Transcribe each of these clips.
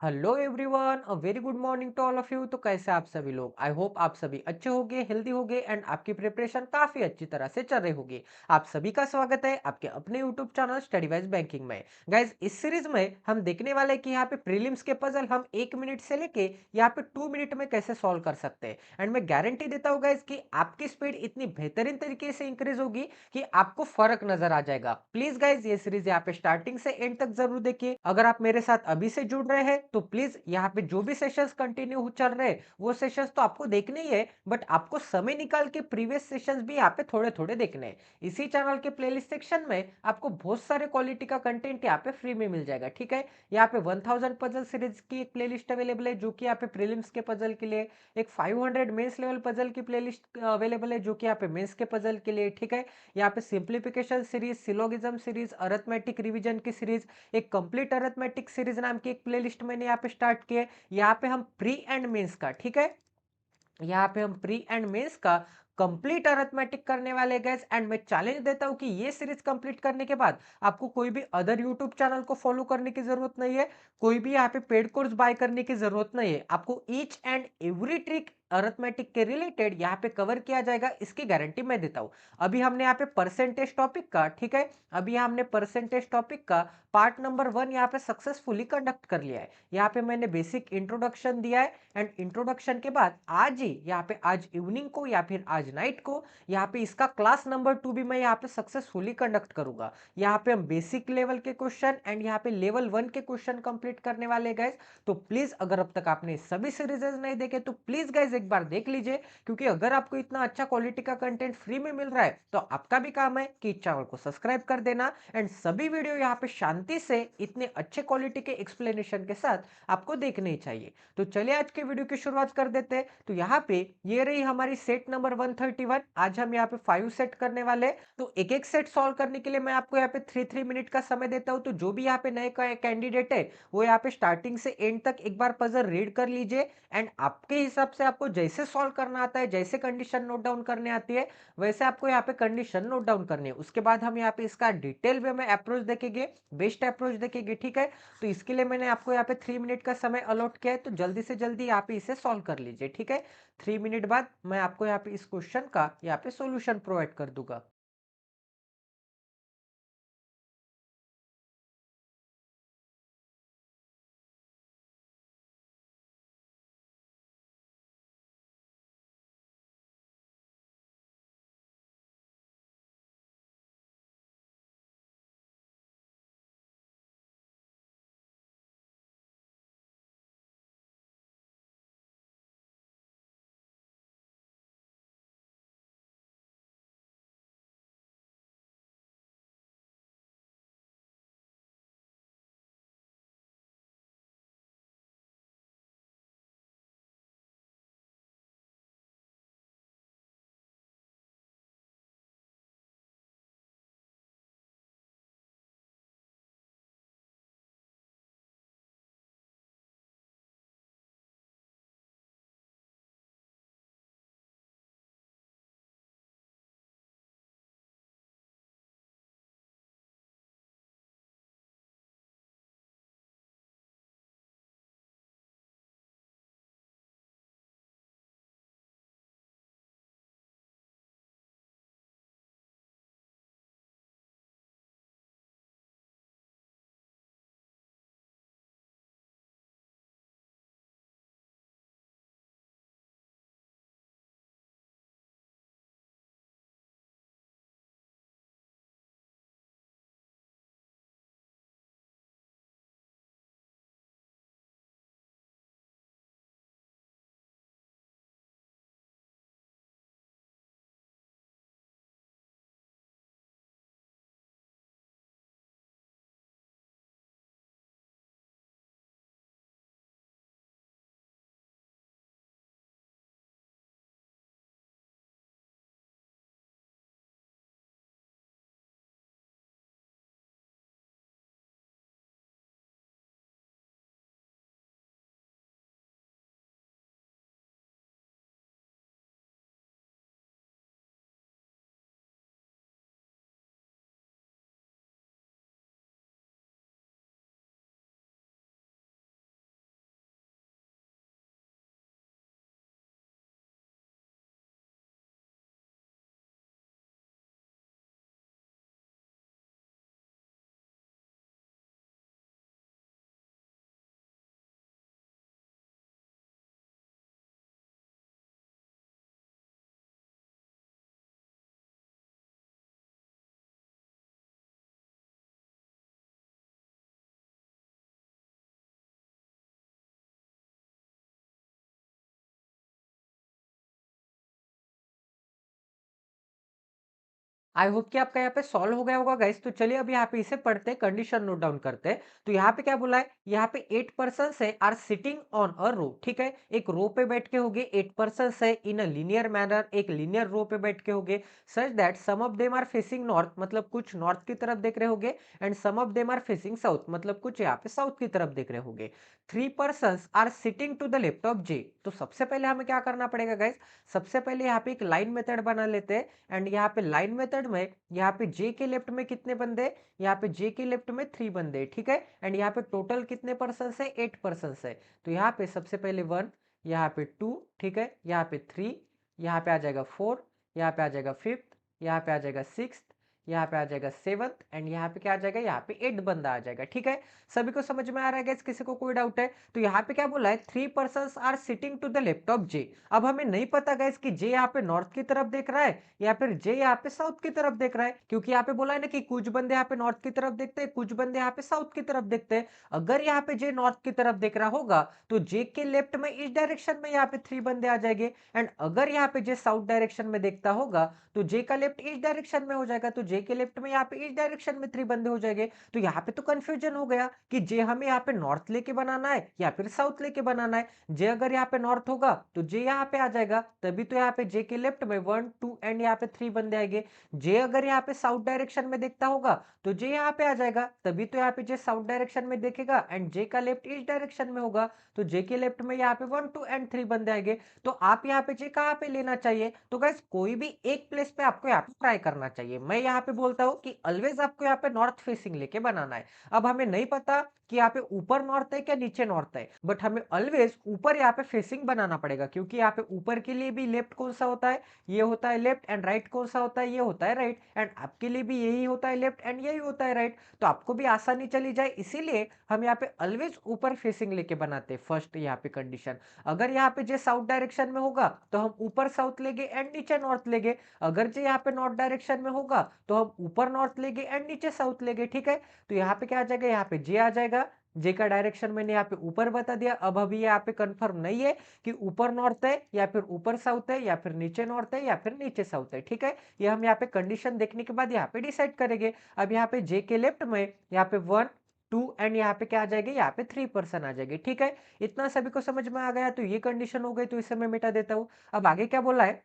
Hello everyone, a very good morning to all of you. तो कैसे आप सभी लोग? आई होप आप सभी अच्छे होंगे, हेल्दी होंगे एंड आपकी प्रिपरेशन काफी अच्छी तरह से चल रही होगी। आप सभी का स्वागत है आपके अपने YouTube channel study wise banking में। गाइज, इस सीरीज में हम देखने वाले हैं कि यहाँ पे प्रीलिम्स के पजल हम 1 मिनट से लेके यहाँ पे 2 मिनट में कैसे सॉल्व कर सकते हैं। एंड मैं गारंटी देता हूँ गाइज कि आपकी स्पीड इतनी बेहतरीन तरीके से इंक्रीज होगी कि आपको फर्क नजर आ जाएगा। प्लीज गाइज, ये सीरीज यहाँ पे स्टार्टिंग से एंड तक जरूर देखिए। अगर आप मेरे साथ अभी से जुड़ रहे हैं तो प्लीज यहाँ पे जो भी सेशंस कंटिन्यू चल रहे हैं वो सेशंस तो आपको देखने ही है, बट आपको समय निकाल के प्रीवियस सेशंस भी यहाँ पे थोड़े थोड़े देखने हैं। इसी चैनल के प्लेलिस्ट सेक्शन में आपको बहुत सारे क्वालिटी का कंटेंट यहाँ पे फ्री में मिल जाएगा। ठीक है, यहाँ पे 1000 पजल सीरीज की एक प्लेलिस्ट अवेलेबल है जो कि यहाँ पे प्रीलिम्स के पजल के लिए, एक 500 मेंस लेवल पजल की प्लेलिस्ट अवेलेबल है जो कि यहाँ पे मेंस के पजल के लिए। ठीक है, यहाँ पे simplification series, syllogism series, arithmetic revision की सीरीज, एक कंप्लीट अरिथमेटिक सीरीज नाम की एक प्लेलिस्ट मैंने यहाँ पे स्टार्ट की है। यहाँ पे हम प्री एंड मेंस का, ठीक है, यहाँ पे हम प्री एंड मेंस का कंप्लीट अरिथमेटिक करने वाले गैस। एंड मैं चैलेंज देता हूं कि ये सीरीज कंप्लीट करने के बाद आपको कोई भी अदर यूट्यूब चैनल को फॉलो करने की जरूरत नहीं है, कोई भी यहाँ पे पेड कोर्स बाय करने की जरूरत नहीं है। आपको each and every trick arithmetic के रिलेटेड यहाँ पे कवर किया जाएगा, इसकी गारंटी मैं देता हूं। अभी हमने यहाँ पे परसेंटेज टॉपिक का, ठीक है, अभी हमने परसेंटेज टॉपिक का पार्ट नंबर 1 यहाँ पे सक्सेसफुली कंडक्ट कर लिया है। यहाँ पे मैंने बेसिक इंट्रोडक्शन दिया है एंड इंट्रोडक्शन के बाद आज ही यहाँ पे, आज इवनिंग को या फिर आज नाइट को यहाँ पे इसका क्लास नंबर 2 भी मैं यहाँ पे सक्सेसफुली कंडक्ट करूंगा। यहाँ पे हम बेसिक लेवल के क्वेश्चन एंड यहाँ पे लेवल 1 के क्वेश्चन कंप्लीट करने वाले गाइस। तो प्लीज, अगर अब तक आपने सभी सीरीजेस नहीं देखे तो प्लीज गाइस एक बार देख लीजिए, क्योंकि अगर आपको इतना अच्छा क्वालिटी का कंटेंट फ्री में मिल रहा है तो आपका भी काम है कि चैनल को सब्सक्राइब कर देना एंड सभी वीडियो यहाँ पे शांति से इतने अच्छे क्वालिटी के एक्सप्लेनेशन के साथ आपको देखने ही चाहिए। तो चलिए आज के वीडियो की शुरुआत कर देते हैं। तो यहाँ पे ये रही हमारी सेट नंबर 131। आज हम यहाँ पे 5 सेट करने वाले हैं। तो एक एक सेट सॉल्व करने के लिए मैं आपको यहाँ पे 3 मिनट का समय देता हूँ। तो जो भी यहाँ पे नए कैंडिडेट है वो यहाँ पे स्टार्टिंग से एंड तक एक बार पजल रीड कर लीजिए एंड आपके हिसाब से आपको जैसे सॉल्व करना आता है, जैसे कंडीशन नोट डाउन करने आती है, वैसे आपको यहाँ पे कंडीशन नोट डाउन करनी है। उसके बाद हम यहाँ पे इसका डिटेल में अप्रोच देखेंगे, बेस्ट अप्रोच देखेंगे। ठीक है, तो इसके लिए मैंने आपको यहाँ पे 3 मिनट का समय अलॉट किया है, तो जल्दी से जल्दी यहाँ पे इसे सॉल्व कर लीजिए। ठीक है, 3 मिनट बाद मैं आपको यहाँ पे इस क्वेश्चन का यहाँ पे सॉल्यूशन प्रोवाइड कर दूंगा। आई होप कि आपका यहाँ पे सॉल्व हो गया होगा गाइस। तो चलिए अब यहाँ पे इसे पढ़ते हैं, कंडीशन नोट डाउन करते हैं। तो यहाँ पे क्या बोला है, यहाँ पे 8 पर्सन्स है आर सिटिंग ऑन अ रो, ठीक है। एक रो पे बैठ के होगे, 8 पर्सन्स है इन अ लीनियर मैनर, एक लीनियर रो पे बैठ के होगे, such that some of them are facing north, मतलब कुछ नॉर्थ की तरफ देख रहे होगे, and some of them are facing south, मतलब कुछ यहाँ पे साउथ की तरफ देख रहे होगे। 3 persons are sitting to the left of J. तो सबसे पहले हमें क्या करना पड़ेगा गाइस, सबसे पहले यहाँ पे एक लाइन मेथड बना लेते हैं, एंड यहाँ पे लाइन मेथड में यहाँ पे जे के लेफ्ट में कितने बंदे, यहाँ पे जे के लेफ्ट में 3 बंदे, ठीक है। एंड यहाँ पे टोटल कितने पर्सन है, 8 पर्सन है। तो यहाँ पे सबसे पहले 1, यहाँ पे 2, ठीक है, यहाँ पे 3, यहाँ पे आ जाएगा 4, यहाँ पे आ जाएगा 5th, यहाँ पे आ जाएगा 6th, यहाँ पे आ जाएगा 7th, एंड यहाँ पे क्या आ जाएगा, यहाँ पे 8 बंदा आ जाएगा, ठीक है। सभी को समझ में आ रहा है गाइस, किसी को कोई डाउट है? तो यहाँ पे क्या बोला है, 3 persons are sitting to the left of J. अब हमें नहीं पता गाइस कि जे यहाँ पे नॉर्थ की तरफ देख रहा है या फिर जे यहाँ पे साउथ की तरफ देख रहा है, क्योंकि यहाँ पे बोला है ना कि कुछ बंदे यहाँ पे नॉर्थ की तरफ देखते हैं, कुछ बंदे यहाँ पे साउथ की तरफ देखते हैं। अगर यहाँ पे जे नॉर्थ की तरफ देख रहा होगा तो जे के लेफ्ट में इस डायरेक्शन में यहाँ पे 3 बंदे आ जाएंगे, एंड अगर यहाँ पे जे साउथ डायरेक्शन में देखता होगा तो जे का लेफ्ट इस डायरेक्शन में हो जाएगा, तो जे के लेफ्ट में यहाँ पे इस डायरेक्शन में 3 बंदे हो जाएंगे। तो यहाँ पे तो कंफ्यूजन हो गया कि जे हमें यहाँ पे नॉर्थ लेके बनाना है या फिर साउथ लेके बनाना है। जे अगर यहाँ पे नॉर्थ होगा तो जे यहाँ पे आ जाएगा, तभी तो यहाँ पे जे के लेफ्ट में 1 2 एंड यहाँ पे 3 बंदे आएंगे। जे अगर यहाँ पे साउथ डायरेक्शन में देखता होगा तो जे यहाँ पे आ जाएगा, तभी तो यहाँ पे जे साउथ डायरेक्शन में देखेगा, एंड जे का लेफ्ट इस डायरेक्शन में होगा, तो जे के लेफ्ट में यहाँ पे 1 2 एंड 3 बंदे आएंगे। तो आप यहाँ पे जे कहाँ पे लेना चाहिए, तो गाइस कोई भी एक प्लेस पे आपको यहाँ पे ट्राई करना चाहिए। मैं यहाँ पे बोलता हूँ कि ऑलवेज आपको यहाँ पे नॉर्थ फेसिंग लेके बनाना है। अब हमें नहीं पता कि यहाँ पे ऊपर नॉर्थ है क्या नीचे नॉर्थ है, बट हमें ऑलवेज ऊपर यहाँ पे फेसिंग बनाना पड़ेगा, क्योंकि यहाँ पे ऊपर के लिए भी लेफ्ट कौन सा होता है, ये होता है लेफ्ट, एंड राइट कौन सा होता है, ये होता है राइट, एंड आपके लिए भी यही होता है लेफ्ट एंड यही होता है राइट। तो आपको भी आसानी चली जाए, इसीलिए हम यहाँ पे ऑलवेज ऊपर फेसिंग लेके बनाते हैं। फर्स्ट यहाँ पे कंडीशन, अगर यहाँ पे जे साउथ डायरेक्शन में होगा तो हम ऊपर साउथ लेंगे एंड नीचे नॉर्थ लेंगे, अगर जे यहाँ पे नॉर्थ डायरेक्शन में होगा तो हम ऊपर नॉर्थ लेंगे एंड नीचे साउथ लेंगे, ठीक है। तो यहाँ पे क्या आ जाएगा, यहाँ पे जे आ जाएगा, जे का डायरेक्शन मैंने यहाँ पे ऊपर बता दिया। अब अभी यहाँ पे कंफर्म नहीं है कि ऊपर नॉर्थ है या फिर ऊपर साउथ है या फिर नीचे नॉर्थ है या फिर नीचे साउथ है, ठीक है। ये हम यहाँ पे कंडीशन देखने के बाद यहाँ पे डिसाइड करेंगे। अब यहाँ पे जे के लेफ्ट में यहाँ पे 1 2 एंड यहाँ पे क्या आ जाएगी, यहाँ पे 3 पर्सन आ जाएगी, ठीक है। इतना सभी को समझ में आ गया, तो ये कंडीशन हो गई, तो इसे मैं मिटा देता हूँ। अब आगे क्या बोला है,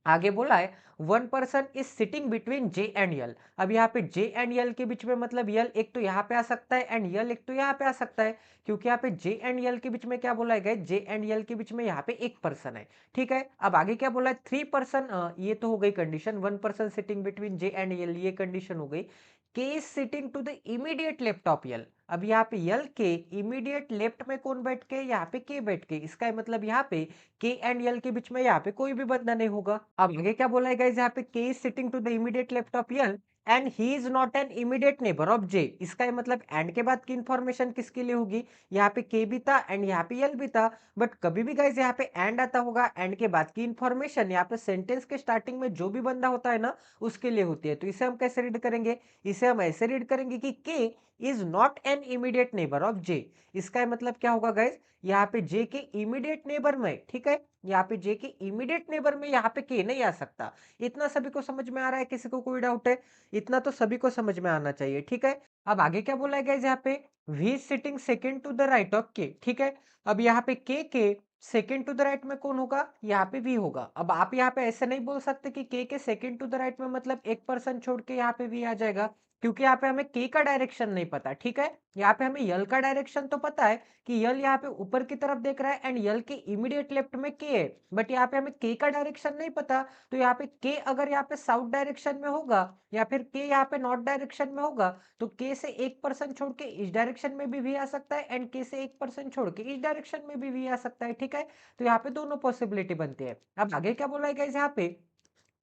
आगे बोला है 1 person is sitting between J and L. अब यहाँ पे जे एंड यल के बीच में, मतलब यल एक तो यहाँ पे आ सकता है एंड यल एक तो यहाँ पे आ सकता है, क्योंकि यहाँ पे जे एंड यल के बीच में क्या बोला है, जे एंड यल के बीच में यहाँ पे एक पर्सन है, ठीक है। अब आगे क्या बोला है, 3 पर्सन, ये तो हो गई condition, 1 person sitting between J and L, ये कंडीशन हो गई। K is sitting to the immediate left of L. अब यहाँ पे यल के इमीडिएट लेफ्ट में कौन बैठ के, यहाँ पे के बैठ के, इसका मतलब यहाँ पे के एंड यल के बीच में यहाँ पे कोई भी बंदा नहीं होगा। अब आगे क्या बोला है गाइस, यहाँ पे K is sitting to the immediate left of L and he is not an immediate neighbour of J. इसका मतलब एंड के बाद की इंफॉर्मेशन किसके लिए होगी, यहाँ पे के भी था एंड यहाँ पे यल भी था, बट कभी भी गाइस यहाँ पे एंड आता होगा, एंड के बाद की इंफॉर्मेशन यहाँ पे सेंटेंस के स्टार्टिंग में जो भी बंदा होता है ना उसके लिए होती है। तो इसे हम कैसे रीड करेंगे, इसे हम ऐसे रीड करेंगे कि K is not an immediate neighbour of J. इसका मतलब क्या होगा गाइस, यहाँ पे जे के इमीडिएट नेबर में, ठीक है, यहाँ पे जे के इमीडिएट नेबर में यहाँ पे के नहीं आ सकता। इतना सभी को समझ में आ रहा है, किसी को कोई डाउट है? इतना तो सभी को समझ में आना चाहिए, ठीक है। अब आगे क्या बोला है गाइस, यहाँ पे we sitting second to the right of के, ठीक है। अब यहाँ पे के सेकंड टू द राइट में कौन होगा, यहाँ पे वी होगा। अब आप यहाँ पे ऐसे नहीं बोल सकते कि के सेकंड टू द राइट में मतलब एक पर्सन छोड़ के यहाँ पे वी आ जाएगा, क्योंकि यहाँ पे हमें के का डायरेक्शन नहीं पता, ठीक है। यहाँ पे हमें यल का डायरेक्शन तो पता है कि यल यहाँ पे ऊपर की तरफ देख रहा है एंड यल के इमीडिएट लेफ्ट में के है, बट यहाँ पे हमें के का डायरेक्शन नहीं पता। तो यहाँ पे के अगर यहाँ पे साउथ डायरेक्शन में होगा या फिर के यहाँ पे नॉर्थ डायरेक्शन में होगा, तो के से एक पर्सन छोड़ के इस डायरेक्शन में भी वी आ सकता है एंड के से एक पर्सन छोड़ के इस डायरेक्शन में भी वी आ सकता है, ठीक है। तो यहाँ पे दोनों पॉसिबिलिटी बनती है। अब आगे क्या बोला है गाइस, यहाँ पे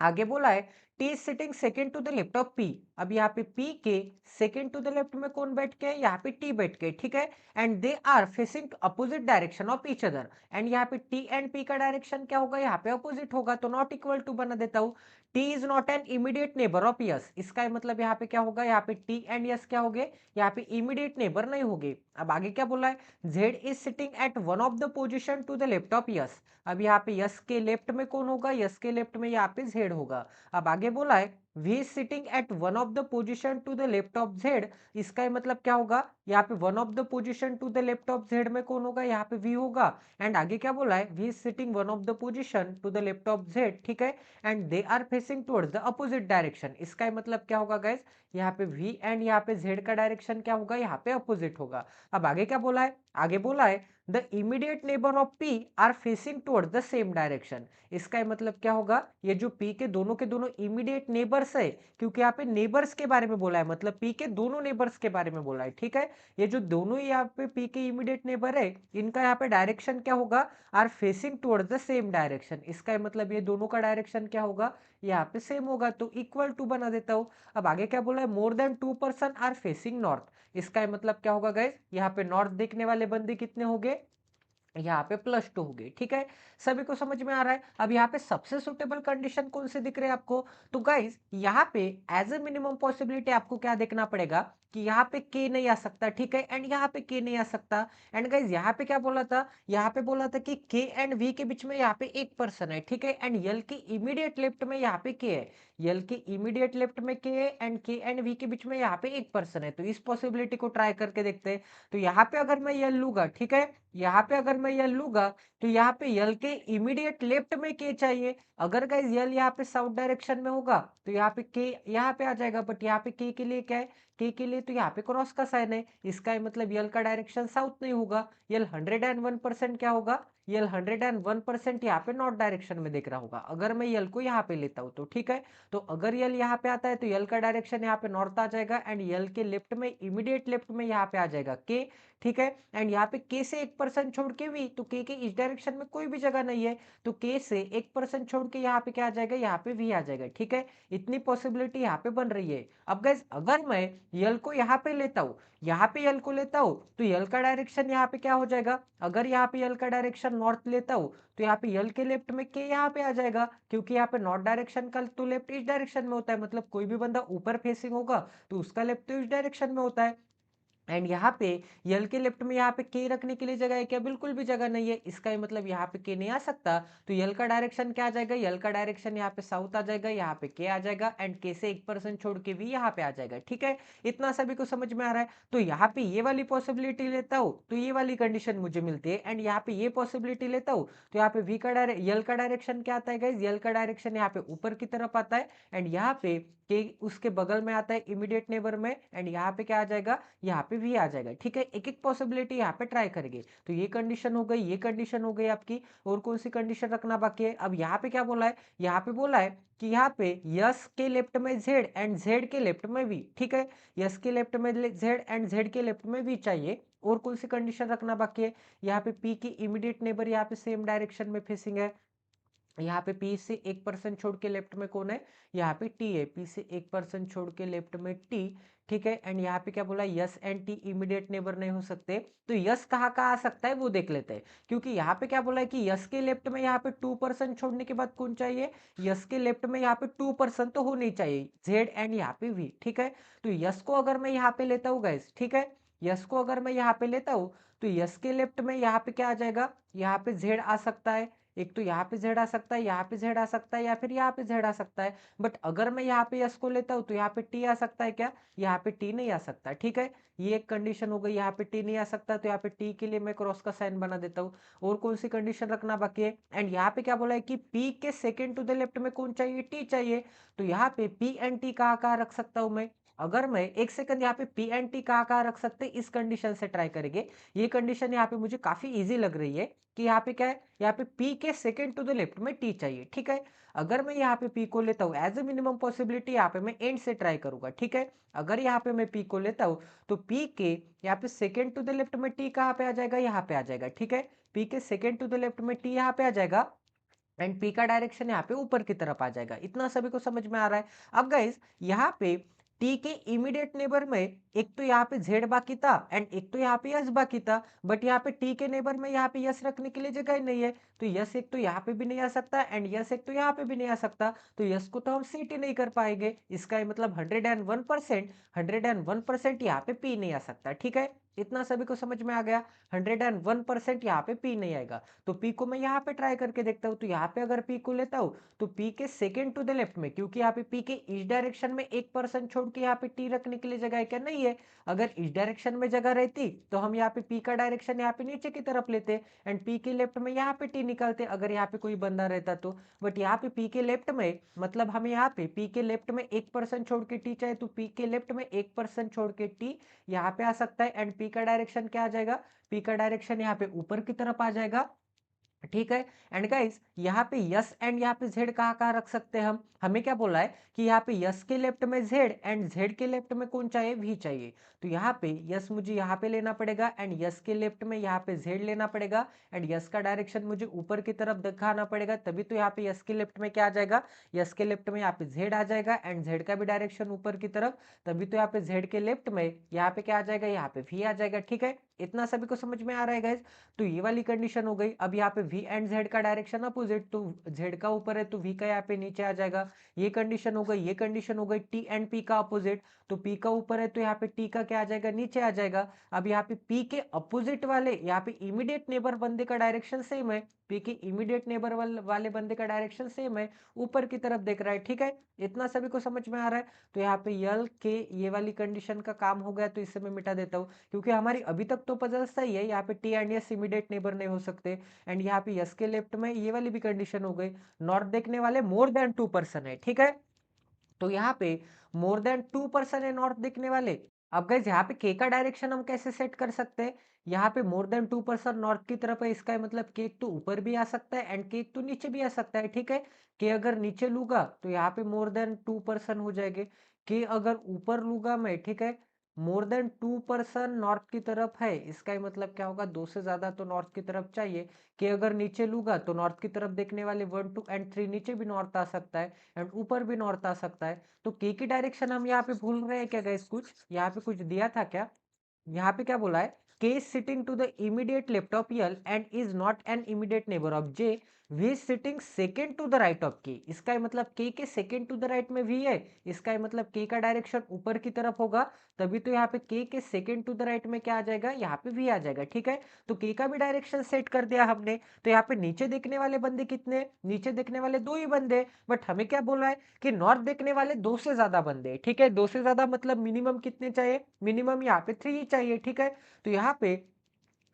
आगे बोला है T is sitting second to the left of P. अब यहाँ पे पी के सेकेंड टू द लेफ्ट में कौन बैठ के है, यहाँ पे टी बैठ के, ठीक है। And they are facing opposite direction of each other. And यहाँ पे टी एंड पी का डायरेक्शन क्या होगा, यहाँ पे अपोजिट होगा, तो नॉट इक्वल टू बना देता हूँ। T is not an immediate neighbour of yes. इसका मतलब यहाँ पे क्या होगा, यहाँ पे टी एंड यस क्या हो गए, यहाँ पे इमीडिएट नेबर नहीं होगे। अब आगे क्या बोला है, Z is sitting at one of the position to the left of S. अब यहाँ पे यस के लेफ्ट में कौन होगा, यस के लेफ्ट में यहाँ पे जेड होगा। अब आगे बोला है V is sitting at one of the position to the left of Z, इसका ये मतलब क्या होगा, यहाँ पे one of the position to the left of Z में कौन होगा, यहाँ पे V होगा। एंड आगे क्या बोला है, V is sitting one of the position to the left of Z, ठीक है, and they are facing towards the opposite direction, इसका ये मतलब क्या होगा गाइस, यहाँ पे V एंड यहाँ पे Z का डायरेक्शन क्या होगा, यहाँ पे अपोजिट होगा। अब आगे क्या बोला है, आगे बोला है the immediate neighbour of P are facing towards the same direction, इसका ये मतलब क्या होगा, ये जो P के दोनों इमीडिएट नेबर्स है, क्योंकि यहाँ पे नेबर्स के बारे में बोला है, मतलब P के दोनों नेबर्स के बारे में बोला है, ठीक है। ये जो दोनों ही यहाँ पे P के इमीडिएट नेबर है, इनका यहाँ पे डायरेक्शन क्या होगा, are facing towards the same direction, इसका मतलब ये दोनों का डायरेक्शन क्या होगा, यहाँ पे सेम होगा, तो इक्वल टू बना देता हूँ। अब आगे क्या बोला है, more than 2 person are facing north, इसका मतलब क्या होगा गाइस, यहाँ पे नॉर्थ देखने वाले बंदे कितने हो गए, यहाँ पे +2 हो गई, ठीक है। सभी को समझ में आ रहा है। अब यहाँ पे सबसे सुटेबल कंडीशन कौन से दिख रहे हैं आपको, तो गाइस यहाँ पे एज ए मिनिमम पॉसिबिलिटी आपको क्या देखना पड़ेगा कि यहाँ पे k नहीं आ सकता, ठीक है, एंड यहाँ पे k नहीं आ सकता। एंड गाइस यहाँ पे क्या बोला था, यहाँ पे बोला था कि k एंड v के बीच में यहाँ पे एक पर्सन है, ठीक है, एंड यल के इमीडिएट लेफ्ट में यहाँ पे k है, यल के इमीडिएट लेफ्ट में k है, एंड k एंड v के बीच में यहाँ पे एक पर्सन है। तो इस पॉसिबिलिटी को ट्राई करके देखते हैं। तो यहाँ पे अगर मैं यल लूंगा, ठीक है, यहाँ पे अगर मैं यल लूंगा, तो यहाँ पे यल के इमीडिएट लेफ्ट में के चाहिए। अगर गाइस यल यहाँ पे साउथ डायरेक्शन में होगा, तो यहाँ पे के यहाँ पे आ जाएगा, बट यहाँ पे के लिए क्या है, के के लिए तो यहाँ पे क्रॉस का साइन है, इसका मतलब यल का डायरेक्शन साउथ नहीं होगा। यल 101% क्या होगा, यल 101% यहाँ पे नॉर्थ डायरेक्शन में देख रहा होगा, अगर मैं यल को यहाँ पे लेता हूँ तो, ठीक है। तो अगर यल यहाँ पे आता है तो यल का डायरेक्शन यहाँ पे नॉर्थ आ जाएगा, एंड यल के लेफ्ट में इमीडिएट लेफ्ट में यहाँ पे आ जाएगा के, ठीक है, एंड यहाँ पे के से 1% छोड़ के भी, तो के इस डायरेक्शन में कोई भी जगह नहीं है, तो के से 1% छोड़ के यहाँ पे क्या आ जाएगा, यहाँ पे वी आ जाएगा, ठीक है। इतनी पॉसिबिलिटी यहाँ पे बन रही है। अब गाइस अगर मैं यल को यहाँ पे लेता हूँ, यहाँ पे यल को लेता हूँ, तो यल का डायरेक्शन यहाँ पे क्या हो जाएगा, अगर यहाँ पे यल का डायरेक्शन नॉर्थ लेता हूँ, तो यहाँ पे यल के लेफ्ट में के यहाँ पे आ जाएगा, क्योंकि यहाँ पे नॉर्थ डायरेक्शन का तो लेफ्ट इस डायरेक्शन में होता है, मतलब कोई भी बंदा ऊपर फेसिंग होगा तो उसका लेफ्ट तो इस डायरेक्शन में होता है। एंड यहाँ पे यल के लेफ्ट में यहाँ पे के रखने के लिए जगह है क्या, बिल्कुल भी जगह नहीं है, इसका मतलब यहाँ पे के नहीं आ सकता। तो यल का डायरेक्शन क्या आ जाएगा, यल का डायरेक्शन यहाँ पे साउथ आ जाएगा, यहाँ पे के आ जाएगा, एंड के से 1% छोड़ के भी यहाँ पे आ जाएगा, ठीक है। इतना सभी को समझ में आ रहा है। तो यहाँ पे ये वाली पॉसिबिलिटी लेता हूँ तो ये वाली कंडीशन मुझे मिलती है, एंड यहाँ पे ये पॉसिबिलिटी लेता हूँ तो यहाँ पे वी का यल का डायरेक्शन क्या आता है गाइज, यल का डायरेक्शन यहाँ पे ऊपर की तरफ आता है, एंड यहाँ पे के उसके बगल में आता है इमीडिएट नेबर में, एंड यहाँ पे क्या आ जाएगा, यहाँ पे भी आ जाएगा, ठीक है। एक एक पॉसिबिलिटी यहाँ पे ट्राई करेंगे। तो ये कंडीशन हो गई, ये कंडीशन हो गई आपकी, और कौन सी कंडीशन रखना बाकी है। अब यहाँ पे क्या बोला है, यहाँ पे बोला है कि यहाँ पे यस के लेफ्ट में जेड एंड जेड के लेफ्ट में वी, ठीक है, यस के लेफ्ट में जेड एंड जेड के लेफ्ट में वी चाहिए। और कौन सी कंडीशन रखना बाकी है, यहाँ पे पी की इमीडिएट नेबर यहाँ पे सेम डायरेक्शन में फेसिंग है, यहाँ पे P से 1% छोड़ के लेफ्ट में कौन है, यहाँ पे T है, P से 1% छोड़ के लेफ्ट में T, ठीक है। एंड यहाँ पे क्या बोला, yes and T immediate neighbour नहीं हो सकते, तो यस कहाँ कहाँ आ सकता है वो देख लेते हैं। क्योंकि यहाँ पे क्या बोला है कि यस के लेफ्ट में यहाँ पे 2% छोड़ने के बाद कौन चाहिए, यस के लेफ्ट में यहाँ पे 2% तो होनी चाहिए, जेड एंड यहाँ पे वी, ठीक है। तो यस को अगर मैं यहाँ पे लेता हूँ गाइस, ठीक है, यस को अगर मैं यहाँ पे लेता हूँ, तो यस के लेफ्ट में यहाँ पे क्या आ जाएगा, यहाँ पे जेड आ सकता है, एक तो यहाँ पे जेड आ सकता है, यहाँ पे जेड आ सकता है, या फिर यहाँ पे जेड आ सकता है। बट अगर मैं यहाँ पे यस को लेता हूँ तो यहाँ पे टी आ सकता है क्या, यहाँ पे टी नहीं आ सकता, ठीक है। ये एक कंडीशन हो गई, यहाँ पे टी नहीं आ सकता, तो यहाँ पे टी के लिए मैं क्रॉस का साइन बना देता हूँ। और कौन सी कंडीशन रखना बाकी है, एंड यहाँ पे क्या बोला है कि पी के सेकेंड टू द लेफ्ट में कौन चाहिए, टी चाहिए। तो यहाँ पे पी एंड टी कहाँ कहाँ रख सकता हूँ मैं, अगर मैं एक सेकंड यहाँ पे पी एंड टी कहाँ कहाँ रख सकते हैं, इस कंडीशन से ट्राई करेंगे। ये कंडीशन यहाँ पे मुझे काफी इजी लग रही है कि यहाँ पे क्या है, यहाँ पे P के सेकेंड टू द लेफ्ट में T चाहिए, ठीक है। अगर मैं यहाँ पे P को लेता हूँ एज ए मिनिमम पॉसिबिलिटी, यहाँ पे मैं एंड से ट्राई करूंगा, ठीक है। अगर यहाँ पे मैं P को लेता हूँ तो P के यहाँ पे सेकेंड टू द लेफ्ट में T कहाँ पे आ जाएगा, यहाँ पे आ जाएगा, ठीक है। P के सेकेंड टू द लेफ्ट में T यहाँ पे आ जाएगा, एंड पी का डायरेक्शन यहाँ पे ऊपर की तरफ आ जाएगा। इतना सभी को समझ में आ रहा है। अब गाइस यहाँ पे टी के इमीडिएट नेबर में एक तो यहाँ पे जेड बाकी था, एंड एक तो यहाँ पे यस बाकी था, बट यहाँ पे टी के नेबर में यहाँ पे यस रखने के लिए जगह ही नहीं है, तो यस एक तो यहाँ पे भी नहीं आ सकता, एंड यस एक तो यहाँ पे भी नहीं आ सकता, तो यस को तो हम सीट ही नहीं कर पाएंगे। इसका मतलब 101% 101% यहाँ पे पी नहीं आ सकता, ठीक है। इतना सभी को समझ में आ गया। 101% यहाँ पे पी नहीं आएगा, तो पी को मैं यहाँ पे ट्राई करके देखता हूँ। तो यहाँ पे अगर पी को लेता हूँ तो पी के सेकेंड टू द लेफ्ट में, क्योंकि यहाँ पे पी के इस डायरेक्शन में 1% छोड़ के यहाँ पे टी रखने के लिए जगह है क्या? नहीं है। अगर इस डायरेक्शन में जगह रहती तो हम यहाँ पे पी का डायरेक्शन यहाँ पे नीचे की तरफ लेते एंड पी के लेफ्ट में यहाँ पे टी निकालते, अगर यहाँ पे कोई बंदा रहता तो। बट यहाँ पे पी के लेफ्ट में, मतलब हमें यहाँ पे पी के लेफ्ट में 1% छोड़ के टी चाहिए, तो पी के लेफ्ट में 1% छोड़ के टी यहाँ पे आ सकता है एंड पी का डायरेक्शन क्या आ जाएगा? पी का डायरेक्शन यहाँ पे ऊपर की तरफ आ जाएगा। ठीक है। एंड गाइस यहाँ पे यस एंड यहाँ पे जेड कहाँ कहाँ रख सकते हैं हम? हमें क्या बोला है कि यहाँ पे यस के लेफ्ट में जेड एंड जेड के लेफ्ट में कौन चाहिए? वी चाहिए। तो यहाँ पे यस मुझे यहाँ पे लेना पड़ेगा एंड यस के लेफ्ट में यहाँ पे जेड लेना पड़ेगा एंड यस का डायरेक्शन मुझे ऊपर की तरफ दिखाना पड़ेगा, तभी तो यहाँ पे यस के लेफ्ट में क्या आ जाएगा? यस के लेफ्ट में यहाँ पे जेड आ जाएगा एंड जेड का भी डायरेक्शन ऊपर की तरफ, तभी तो यहाँ पे जेड के लेफ्ट में यहाँ पे क्या आ जाएगा? यहाँ पे वी आ जाएगा। ठीक है, इतना सभी को समझ में आ रहा है गाइज? तो ये वाली कंडीशन हो गई। अब यहाँ पे v एंड z का डायरेक्शन अपोजिट, तो z का ऊपर है तो v का यहाँ पे नीचे आ जाएगा। ये कंडीशन हो गई। ये कंडीशन हो गई t एंड p का अपोजिट, तो p का ऊपर है तो यहाँ पे t का क्या आ जाएगा? नीचे आ जाएगा। अब यहाँ पे p के अपोजिट वाले, यहाँ पे इमीडिएट नेबर बंदे का डायरेक्शन सेम है, p के इमीडिएट नेबर वाले बंदे का डायरेक्शन सेम है, ऊपर की तरफ देख रहा है। ठीक है, इतना सभी को समझ में आ रहा है? तो यहाँ पे यल के ये वाली कंडीशन का काम हो गया, तो इससे मैं मिटा देता हूँ, क्योंकि हमारी अभी तक तो पजल सही है। यहाँ पे T and yes immediate neighbour नहीं हो सकते एंड यहाँ पे यस के लेफ्ट में ये वाली भी कंडीशन हो गई। नॉर्थ देखने वाले मोर देन 2% है। ठीक है, तो यहाँ पे मोर देन 2% है नॉर्थ देखने वाले। अब गाइस यहाँ पे के का डायरेक्शन हम कैसे सेट कर सकते हैं? यहाँ पे मोर देन 2% नॉर्थ की तरफ है, इसका मतलब केक तो ऊपर भी आ सकता है एंड केक तो नीचे भी आ सकता है। ठीक है, के अगर नीचे लूंगा तो यहाँ पे मोर देन 2% हो जाएंगे। के अगर ऊपर लूंगा मैं, ठीक है, मोर देन 2% नॉर्थ की तरफ है, इसका मतलब क्या होगा? दो से ज्यादा तो नॉर्थ की तरफ चाहिए। के अगर नीचे लूंगा तो नॉर्थ की तरफ देखने वाले 1 2 एंड 3 नीचे भी नॉर्थ आ सकता है एंड ऊपर भी नॉर्थ आ सकता है। तो के की डायरेक्शन हम यहाँ पे भूल रहे हैं क्या गाइस? कुछ यहाँ पे कुछ दिया था क्या? यहाँ पे क्या बोला है? K is sitting to the immediate left of L and is not an immediate neighbor of J. V is sitting second to the right of K. इसका मतलब K के second to the right में V है, इसका मतलब K का direction ऊपर की तरफ होगा, तभी तो यहाँ पे K के second to the right में क्या आ जाएगा? यहाँ पे V आ जाएगा। ठीक है, तो K का भी डायरेक्शन सेट कर दिया हमने। तो यहाँ पे नीचे देखने वाले बंदे कितने? नीचे देखने वाले दो ही बंदे, बट हमें क्या बोला है कि नॉर्थ देखने वाले दो से ज्यादा बंदे। ठीक है, दो से ज्यादा मतलब मिनिमम कितने चाहिए? मिनिमम यहाँ पे 3 चाहिए। ठीक है, तो यहाँ पे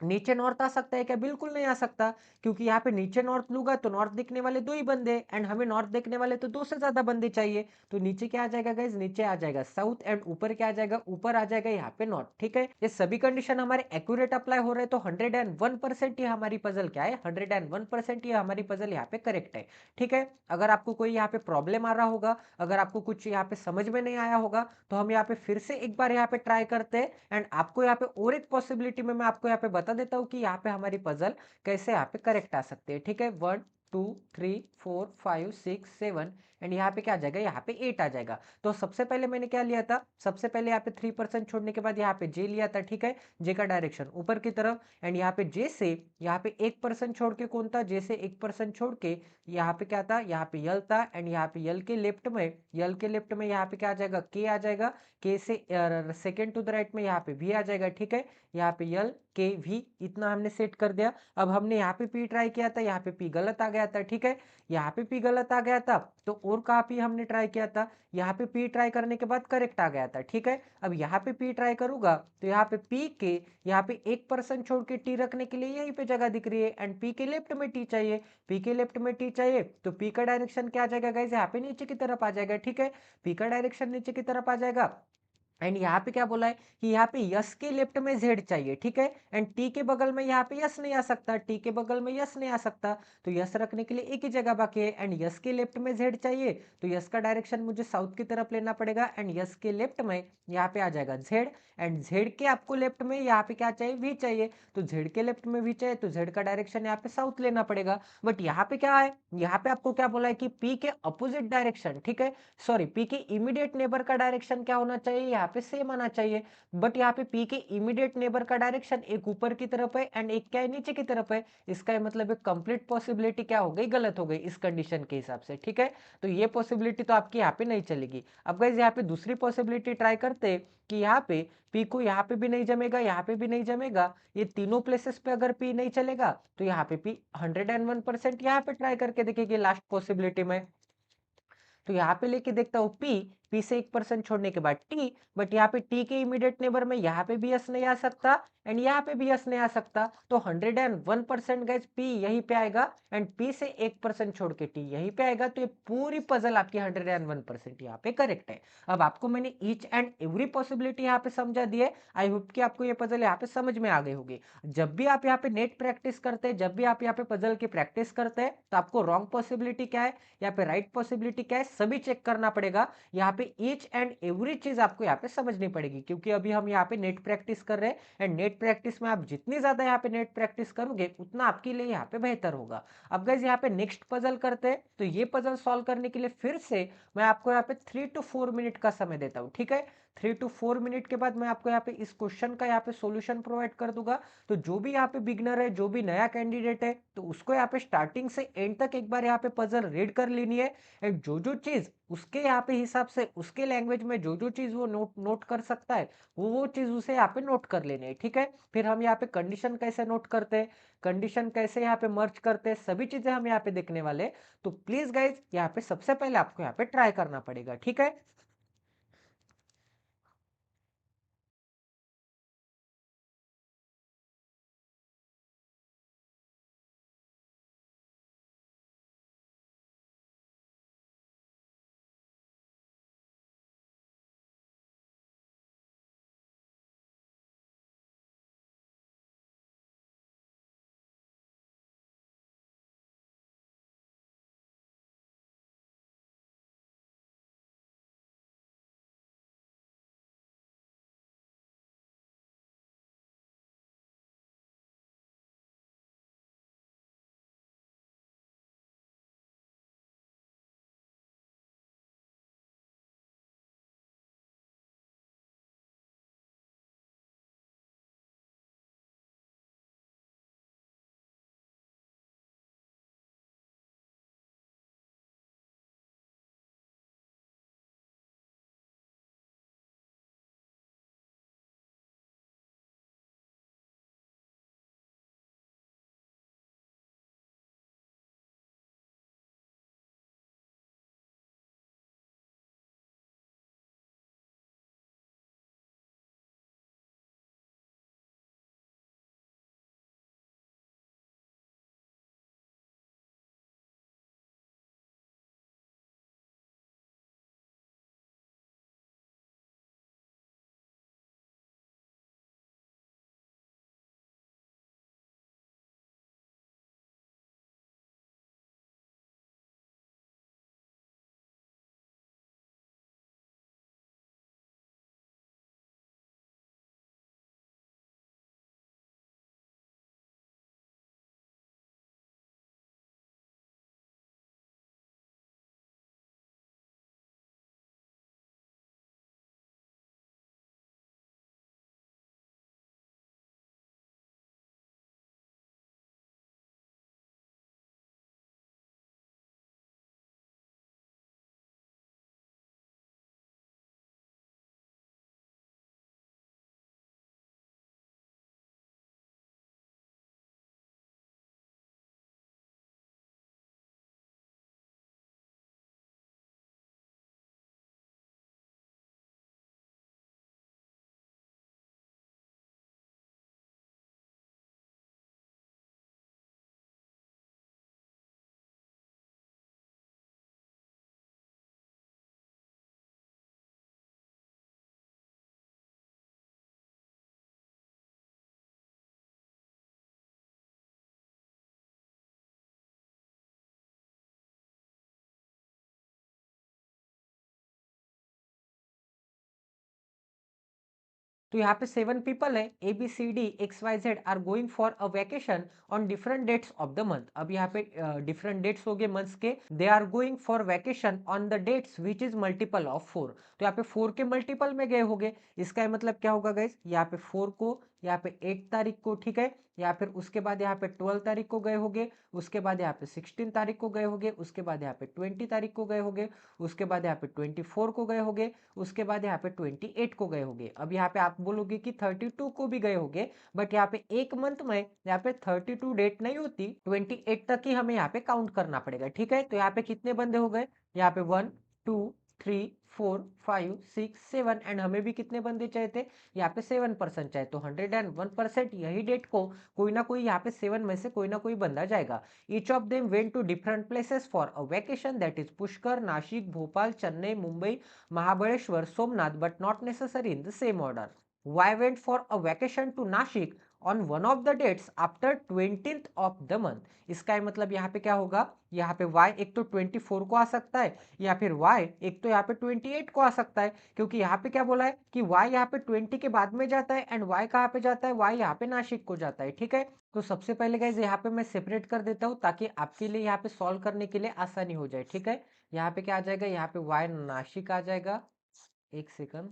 नीचे नॉर्थ आ सकता है क्या? बिल्कुल नहीं आ सकता, क्योंकि यहाँ पे नीचे नॉर्थ लूंगा तो नॉर्थ देखने वाले दो ही बंदे एंड हमें नॉर्थ देखने वाले तो दो से ज्यादा बंदे चाहिए। तो नीचे क्या आ जाएगा गाइज? नीचे आ जाएगा साउथ एंड ऊपर क्या आ जाएगा? ऊपर आ जाएगा यहाँ पे नॉर्थ। ठीक है, ये सभी कंडीशन हमारे एक्यूरेट अप्लाई हो रहे हैं, तो 101% ये हमारी पजल क्या है? 101% ये हमारी पजल यहाँ पे करेक्ट है। ठीक है, अगर आपको कोई यहाँ पे प्रॉब्लम आ रहा होगा, अगर आपको कुछ यहाँ पे समझ में नहीं आया होगा, तो हम यहाँ पे फिर से एक बार यहाँ पे ट्राई करते हैं एंड आपको यहाँ पे और एक पॉसिबिलिटी में मैं आपको यहाँ पे बता देता हूँ कि यहाँ पे हमारी पजल कैसे यहाँ पे करेक्ट आ सकती है। ठीक है, 1 2 3 4 5 6 7 एंड यहाँ पे क्या आ जाएगा? यहाँ पे 8 आ जाएगा। तो सबसे पहले मैंने क्या लिया था? सबसे पहले यहाँ पे 3% छोड़ने के बाद यहाँ पे जे लिया था। ठीक है, जे का डायरेक्शन ऊपर की तरफ एंड यहाँ पे जे से यहाँ पे 1% छोड़ के कौन था? जे से 1% छोड़ के यहाँ पे क्या था? यहाँ पे यल था एंड यहाँ पे यल के लेफ्ट में, यल के लेफ्ट में यहाँ पे क्या आ जाएगा? के आ जाएगा। के से सेकेंड टू द राइट में यहाँ पे वी आ जाएगा। ठीक है, यहाँ पे यल के वी इतना हमने सेट कर दिया। अब हमने यहाँ पे पी ट्राई किया था, यहाँ पे पी गलत आ गया था। ठीक है, यहाँ पे पी गलत आ गया था, तो और कहाँ पे हमने ट्राई किया था? यहाँ पे पी ट्राई करने के बाद करेक्ट आ गया था। ठीक है, अब यहाँ पे पी ट्राई करूंगा तो यहाँ पे पी के यहाँ पे 1% छोड़ के टी रखने के लिए यहीं पे जगह दिख रही है एंड पी के लेफ्ट में टी चाहिए। पी के लेफ्ट में टी चाहिए तो पी का डायरेक्शन क्या आ जाएगा गाइस? यहाँ पे नीचे की तरफ आ जाएगा। ठीक है, पी का डायरेक्शन नीचे की तरफ आ जाएगा एंड यहाँ पे क्या बोला है कि यहाँ पे यस के लेफ्ट में जेड चाहिए। ठीक है, एंड टी के बगल में यहाँ पे यस नहीं आ सकता, टी के बगल में यस नहीं आ सकता, तो यस रखने के लिए एक ही जगह बाकी है एंड यस के लेफ्ट में जेड चाहिए, तो यस का डायरेक्शन मुझे साउथ की तरफ लेना पड़ेगा एंड यस के लेफ्ट में यहाँ पे आ जाएगा जेड एंड जेड के आपको लेफ्ट में यहाँ पे क्या चाहिए? वी चाहिए, तो जेड के लेफ्ट में वी चाहिए तो जेड का डायरेक्शन यहाँ पे साउथ लेना पड़ेगा। बट यहाँ पे क्या है? यहाँ पे आपको क्या बोला है कि पी के अपोजिट डायरेक्शन, ठीक है, सॉरी, पी के इमीडिएट नेबर का डायरेक्शन क्या होना चाहिए? यहाँ यहाँ पे सेम आना चाहिए। बट यहाँ पे पी के इमीडिएट नेबर का डायरेक्शन एक ऊपर की तरफ है एंड एक क्या है, नीचे की तरफ है। इसका ये मतलब एक कंप्लीट पॉसिबिलिटी क्या हो गई, गलत हो गई इस कंडीशन के हिसाब से, ठीक है। तो ये पॉसिबिलिटी तो आपकी यहाँ पे नहीं चलेगी। अब गाइस यहाँ पे दूसरी पॉसिबिलिटी ट्राई करते हैं कि यहाँ पे पी को यहाँ पे भी नहीं जमेगा, यहाँ पे भी नहीं जमेगा, ये तीनों प्लेसेस पे अगर पी नहीं चलेगा तो यहाँ पे पी 101% यहाँ पे ट्राई करके देखेंगे लास्ट पॉसिबिलिटी में। तो यहाँ पे लेके देखता हूँ पी से 1% छोड़ने के बाद टी, बट यहाँ पे टी के इमीडिएट नेबर में यहाँ पे भी एस नहीं आ सकता एंड यहाँ पे भी एस नहीं आ सकता। तो 101% गाइस पी यहीं पे आएगा एंड पी से 1% छोड़ के टी यहीं पे आएगा। तो ये पूरी पजल आपकी 101% यहाँ पे करेक्ट है। अब आपको मैंने ईच एंड एवरी पॉसिबिलिटी यहाँ पे समझा दी है। आई होप कि आपको ये पजल यहाँ पे समझ में आ गई होगी। जब भी आप यहाँ पे नेट प्रैक्टिस करते हैं, जब भी आप यहाँ पे पजल की प्रैक्टिस करते हैं, तो आपको रॉन्ग पॉसिबिलिटी क्या है, यहाँ पे राइट पॉसिबिलिटी क्या है, सभी चेक करना पड़ेगा। यहाँ पे ईच एंड एवरी चीज आपको यहाँ पे समझनी पड़ेगी, क्योंकि अभी हम यहाँ पे नेट प्रैक्टिस कर रहे हैं एंड नेट प्रैक्टिस में आप जितनी ज्यादा यहाँ पे नेट प्रैक्टिस करोगे उतना आपके लिए यहाँ पे बेहतर होगा। अब गाइस यहाँ पे नेक्स्ट पजल करते हैं। तो ये पजल सॉल्व करने के लिए फिर से मैं आपको यहाँ पे 3 to 4 मिनट का समय देता हूँ, ठीक है। 3 to 4 मिनट के बाद मैं आपको यहाँ पे इस क्वेश्चन का यहाँ पे सॉल्यूशन प्रोवाइड कर दूंगा। तो जो भी यहाँ पे बिगनर है, जो भी नया कैंडिडेट है, तो उसको यहाँ पे स्टार्टिंग से एंड तक एक बार यहाँ पे पजल रीड कर लेनी है एंड जो जो चीज उसके यहाँ पे हिसाब से, उसके लैंग्वेज में जो जो चीज वो नोट नोट कर सकता है, वो चीज उसे यहाँ पे नोट कर लेनी है, ठीक है। फिर हम यहाँ पे कंडीशन कैसे नोट करते हैं, कंडीशन कैसे यहाँ पे मर्ज करते हैं, सभी चीजें हम यहाँ पे देखने वाले हैं। तो प्लीज गाइज यहाँ पे सबसे पहले आपको यहाँ पे ट्राई करना पड़ेगा, ठीक है। तो यहाँ पे 7 पीपल है, A B C D X Y Z are going for a vacation on different dates of the month. अब यहाँ पे डिफरेंट डेट्स हो गए मंथ्स के, they are going for vacation on the dates which is multiple of 4। तो यहाँ पे 4 के मल्टीपल में गए होंगे, इसका मतलब क्या होगा गाइस, यहाँ पे 4 को, यहाँ पे 8 तारीख को, ठीक है, या फिर उसके बाद यहाँ पे 12 तारीख को गए होंगे, उसके बाद यहाँ पे 16 तारीख को गए होंगे, उसके बाद यहाँ पे 20 तारीख को गए होंगे, उसके बाद यहाँ पे 24 को गए होंगे, उसके बाद यहाँ पे 28 को गए होंगे। अब यहाँ पे आप बोलोगे कि 32 को भी गए होंगे, बट यहाँ पे एक मंथ में यहाँ पे 32 डेट नहीं होती, 28 तक ही हमें यहाँ पे काउंट करना पड़ेगा, ठीक है। तो यहाँ पे कितने बंदे हो गए, यहाँ पे 1 2 3 4 5 6 7 एंड हमें भी कितने बंदे चाहिए थे, यहाँ पे 7% चाहिए, तो 101% यही डेट को कोई ना कोई यहाँ पे 7 में से कोई ना कोई बंदा जाएगा। Each of them went to different places for a vacation, that is Pushkar, Nashik, Bhopal, Chennai, Mumbai, Mahabaleshwar, Somnath, but not necessary in the same order. Why went for a vacation to Nashik on one of the dates after 20th of the month? इसका मतलब यहाँ पे क्या होगा, यहाँ पे y एक तो 24 को आ सकता है, या फिर y एक तो यहाँ पे 28 को आ सकता है, क्योंकि यहाँ पे क्या बोला है कि y यहाँ पे 20 के बाद में जाता है एंड y कहाँ पे जाता है, y यहाँ पे नासिक को जाता है, ठीक है। तो सबसे पहले गाइज यहाँ पे मैं सेपरेट कर देता हूँ ताकि आपके लिए यहाँ पे सॉल्व करने के लिए आसानी हो जाए, ठीक है। यहाँ पे क्या आ जाएगा, यहाँ पे y नासिक आ जाएगा, एक सेकंड,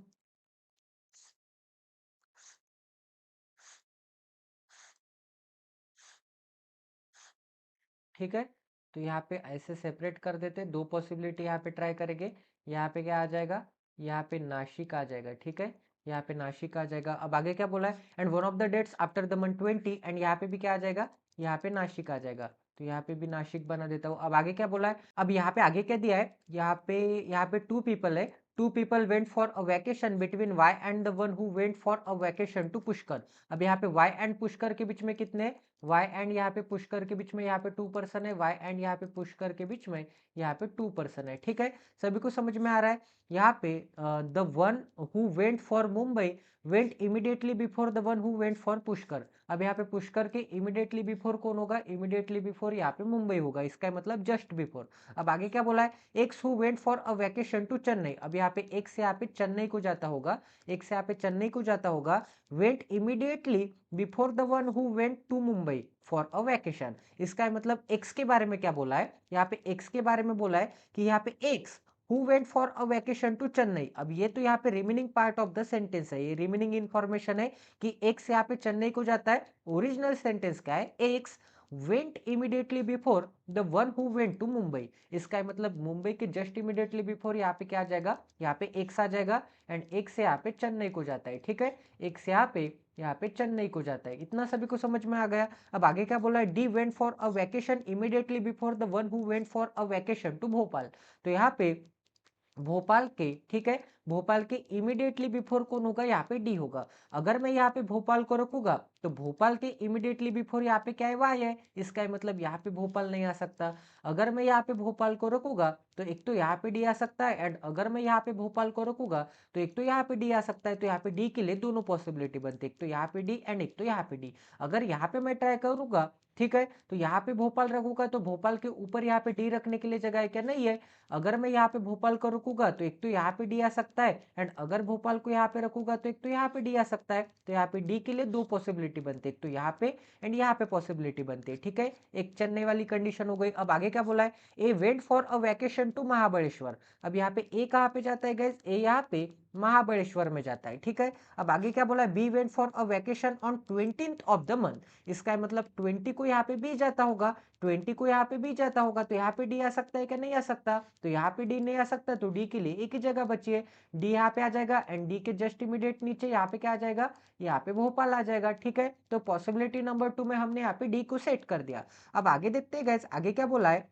ठीक है। तो यहाँ पे ऐसे सेपरेट कर देते हैं, दो पॉसिबिलिटी यहाँ पे ट्राई करेंगे। यहाँ पे क्या आ जाएगा, यहाँ पे नासिक आ जाएगा, ठीक है, यहाँ पे नासिक आ जाएगा। अब आगे क्या बोला है, and one of the dates after the month 20, and यहाँ पे भी क्या आ जाएगा, यहाँ पे नासिक आ जाएगा, तो यहाँ पे भी नासिक बना देता हूँ। अब आगे क्या बोला है, अब यहाँ पे आगे क्या दिया है, यहाँ पे 2 पीपल है, 2 people went for a vacation between Y and the one who went for a vacation to Pushkar. अब यहाँ पे Y and पुष्कर के बीच में कितने, Y and यहाँ पे पुष्कर के बीच में यहाँ पे 2 पर्सन है, Y and यहाँ पे पुष्कर के बीच में यहाँ पे 2 पर्सन है, ठीक है। सभी को समझ में आ रहा है। यहाँ पे the one who went for Mumbai went immediately before the one who went for Pushkar. अब यहाँ पे पुष्कर के इमीडिएटली बिफोर कौन होगा, इमीडिएटली बिफोर यहाँ पे मुंबई होगा, इसका मतलब जस्ट बिफोर। अब आगे क्या बोला है, X who went for a vacation to Chennai. अब यहाँ पे एक्स यहाँ पे चेन्नई को जाता होगा, एक्स यहाँ पे चेन्नई को जाता होगा, went immediately before the one who went to Mumbai for a vacation. इसका मतलब एक्स के बारे में क्या बोला है, यहाँ पे एक्स के बारे में बोला है कि यहाँ पे X who went for a vacation to Chennai. अब ये तो यहाँ पे remaining part of the sentence है, ये रिमेनिंग इंफॉर्मेशन है कि एक्स यहाँ पे चेन्नई को जाता है। ओरिजिनल सेंटेंस क्या है, X went immediately before the one who went to Mumbai. इसका मतलब मुंबई के जस्ट इमीडिएटली बिफोर यहाँ पे क्या आ जाएगा, यहाँ पे एक्स आ जाएगा, एंड एक्स यहाँ पे चेन्नई को जाता है, ठीक है। एक्स यहाँ पे चेन्नई को जाता है। इतना सभी को समझ में आ गया। अब आगे क्या बोला है, D went for a vacation immediately before the one who went for a vacation to Bhopal. तो यहाँ पे भोपाल के, ठीक है, भोपाल के इमीडिएटली बिफोर कौन होगा, यहाँ पे डी होगा। अगर मैं यहाँ पे भोपाल को रखूंगा तो भोपाल के इमीडिएटली बिफोर यहाँ पे क्या है, वाई है, इसका मतलब यहाँ पे भोपाल नहीं आ सकता। अगर मैं यहाँ पे भोपाल को रखूंगा तो एक तो यहाँ पे डी आ सकता है, एंड अगर मैं यहाँ पे भोपाल को रखूंगा तो एक तो यहाँ पे डी आ सकता है। तो यहाँ पे डी के लिए दोनों पॉसिबिलिटी बनती है, एक तो यहाँ पे डी एंड एक तो यहाँ पे डी। अगर यहाँ पे मैं ट्राई करूंगा, ठीक है, तो यहाँ पे भोपाल रखूंगा तो भोपाल के ऊपर यहाँ पे डी रखने के लिए जगह है क्या, नहीं है। अगर मैं यहाँ पे भोपाल को रखूंगा तो एक तो यहाँ पे डी आ सकता है, एंड अगर भोपाल को यहाँ पे रखूंगा तो एक तो यहाँ पे डी आ सकता है। तो यहाँ पे डी के लिए दो पॉसिबिलिटी बनती है, एक तो यहाँ पे एंड यहाँ पे पॉसिबिलिटी बनती है, ठीक है। एक चेन्नई वाली कंडीशन हो गई। अब आगे क्या बोला है, A went for a vacation to Mahabaleshwar. अब यहाँ पे ए कहाँ पे जाता है गाइस, ए यहाँ पे महाबलेश्वर में जाता है, ठीक है। अब आगे क्या बोला है, B went for a vacation on 20th of the month. इसका मतलब 20 को यहाँ पे बी जाता होगा, 20 को यहाँ पे बी जाता होगा, तो यहाँ पे डी आ सकता है क्या, नहीं आ सकता। तो यहाँ पे डी नहीं आ सकता, तो डी के लिए एक ही जगह बची है, डी यहाँ पे आ जाएगा, एंड डी के जस्ट इमीडिएट नीचे यहाँ पे क्या आ जाएगा, यहाँ पे भोपाल आ जाएगा, ठीक है। तो पॉसिबिलिटी नंबर 2 में हमने यहाँ पे डी को सेट कर दिया। अब आगे देखते हैं गैस, आगे क्या बोला है,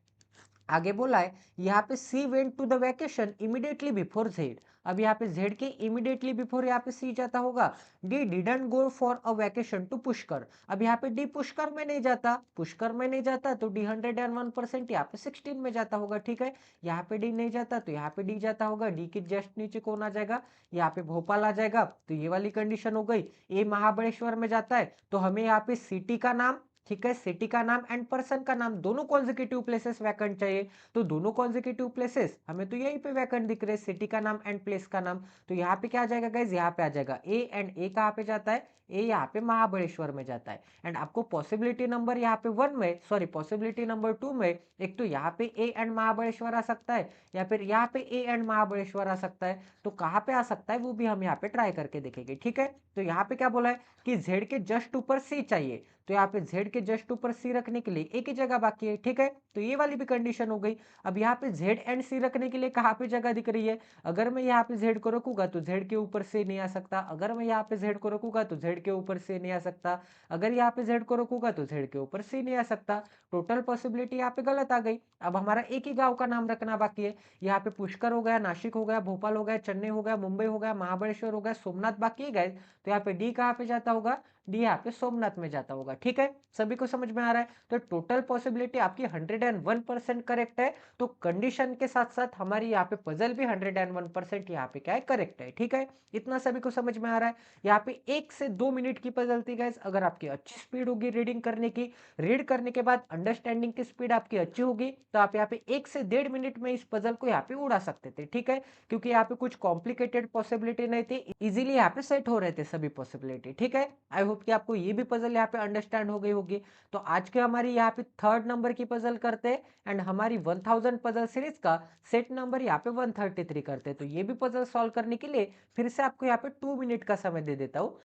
आगे बोला है यहाँ पे C went to the vacation immediately before Z. अब यहाँ पे जेड के इमीडिएटली बिफोर यहाँ पे सी जाता होगा। D didn't go for a vacation to Pushkar. अब यहाँ पे डी पुष्कर में नहीं जाता, पुष्कर में नहीं जाता, तो डी 101% यहाँ पे 16 में जाता होगा, ठीक है। यहाँ पे डी नहीं जाता तो यहाँ पे डी जाता होगा, डी के जस्ट नीचे कौन आ जाएगा, यहाँ पे भोपाल आ जाएगा। तो ये वाली कंडीशन हो गई। ए महाबलेश्वर में जाता है तो हमें यहाँ पे सिटी का नाम ठीक है, सिटी का नाम एंड पर्सन का नाम दोनों कॉन्जिक्यूटिव प्लेसेस वैकेंट चाहिए, तो दोनों कॉन्जिक्यूटिव प्लेसेस हमें तो यहीं पे वैकेंट दिख रहे हैं, सिटी का नाम एंड प्लेस का नाम। तो यहाँ पे क्या आ जाएगा गाइज, यहाँ पे आ जाएगा ए, एंड ए कहाँ पे जाता है, ए यहाँ पे महाबलेश्वर में जाता है। एंड आपको पॉसिबिलिटी नंबर यहाँ पे 1 में, सॉरी पॉसिबिलिटी नंबर 2 में, एक तो यहाँ पे ए एंड महाबलेश्वर आ सकता है, या फिर यहाँ पे ए एंड महाबलेश्वर आ सकता है। तो कहाँ पे आ सकता है वो भी हम यहाँ पे ट्राई करके देखेंगे। ठीक है, तो यहाँ पे क्या बोला है कि जेड के जस्ट ऊपर सी चाहिए, तो यहाँ पे z के जस्ट ऊपर c रखने के लिए एक ही जगह बाकी है। ठीक है, तो ये वाली भी कंडीशन हो गई। अब यहाँ पे z एंड c रखने के लिए कहाँ पे जगह दिख रही है, अगर मैं यहाँ पे z को रखूंगा तो z के ऊपर c नहीं आ सकता, अगर मैं यहाँ पे z को रखूंगा तो z के ऊपर c नहीं आ सकता, अगर यहाँ पे z को रखूंगा तो z के ऊपर c नहीं आ सकता। टोटल पॉसिबिलिटी यहाँ पे गलत आ गई। अब हमारा एक ही गांव का नाम रखना बाकी है। यहाँ पे पुष्कर हो गया, नासिक हो गया, भोपाल हो गया, चेन्नई हो गया, मुंबई हो गया, महाबलेश्वर हो गया, सोमनाथ बाकी है गए। तो यहाँ पे डी कहाँ पे जाता होगा, डी यहाँ पे सोमनाथ में जाता होगा। ठीक है, सभी को समझ में आ रहा है। तो टोटल पॉसिबिलिटी आपकी 101% करेक्ट है। तो कंडीशन के साथ साथ हमारी यहाँ पे पजल भी 101% यहाँ पे क्या है, करेक्ट है। ठीक है, इतना सभी को समझ में आ रहा है। यहाँ पे 1 से 2 मिनट की पजल थी गाइस। अगर आपकी अच्छी स्पीड होगी रीडिंग करने की, रीड करने के बाद अंडरस्टैंडिंग की स्पीड आपकी अच्छी होगी, तो आप यहाँ पे 1 से 1.5 मिनट में इस पजल को यहाँ पे उड़ा सकते थे। ठीक है, क्योंकि यहाँ पे कुछ कॉम्प्लिकेटेड पॉसिबिलिटी नहीं थी, इजीली यहाँ पे सेट हो रहे थे सभी पॉसिबिलिटी। ठीक है, आई होप कि आपको ये भी पजल यहाँ पे अंडरस्टैंड हो गई होगी। तो आज के हमारी यहाँ पे 3rd नंबर की पजल करते हैं, एंड हमारी 1000 पजल सीरीज का सेट नंबर यहाँ पे 133 करते हैं। तो ये भी पजल सॉल्व करने के लिए फिर से आपको यहाँ पे 2 मिनट का समय दे देता हूँ।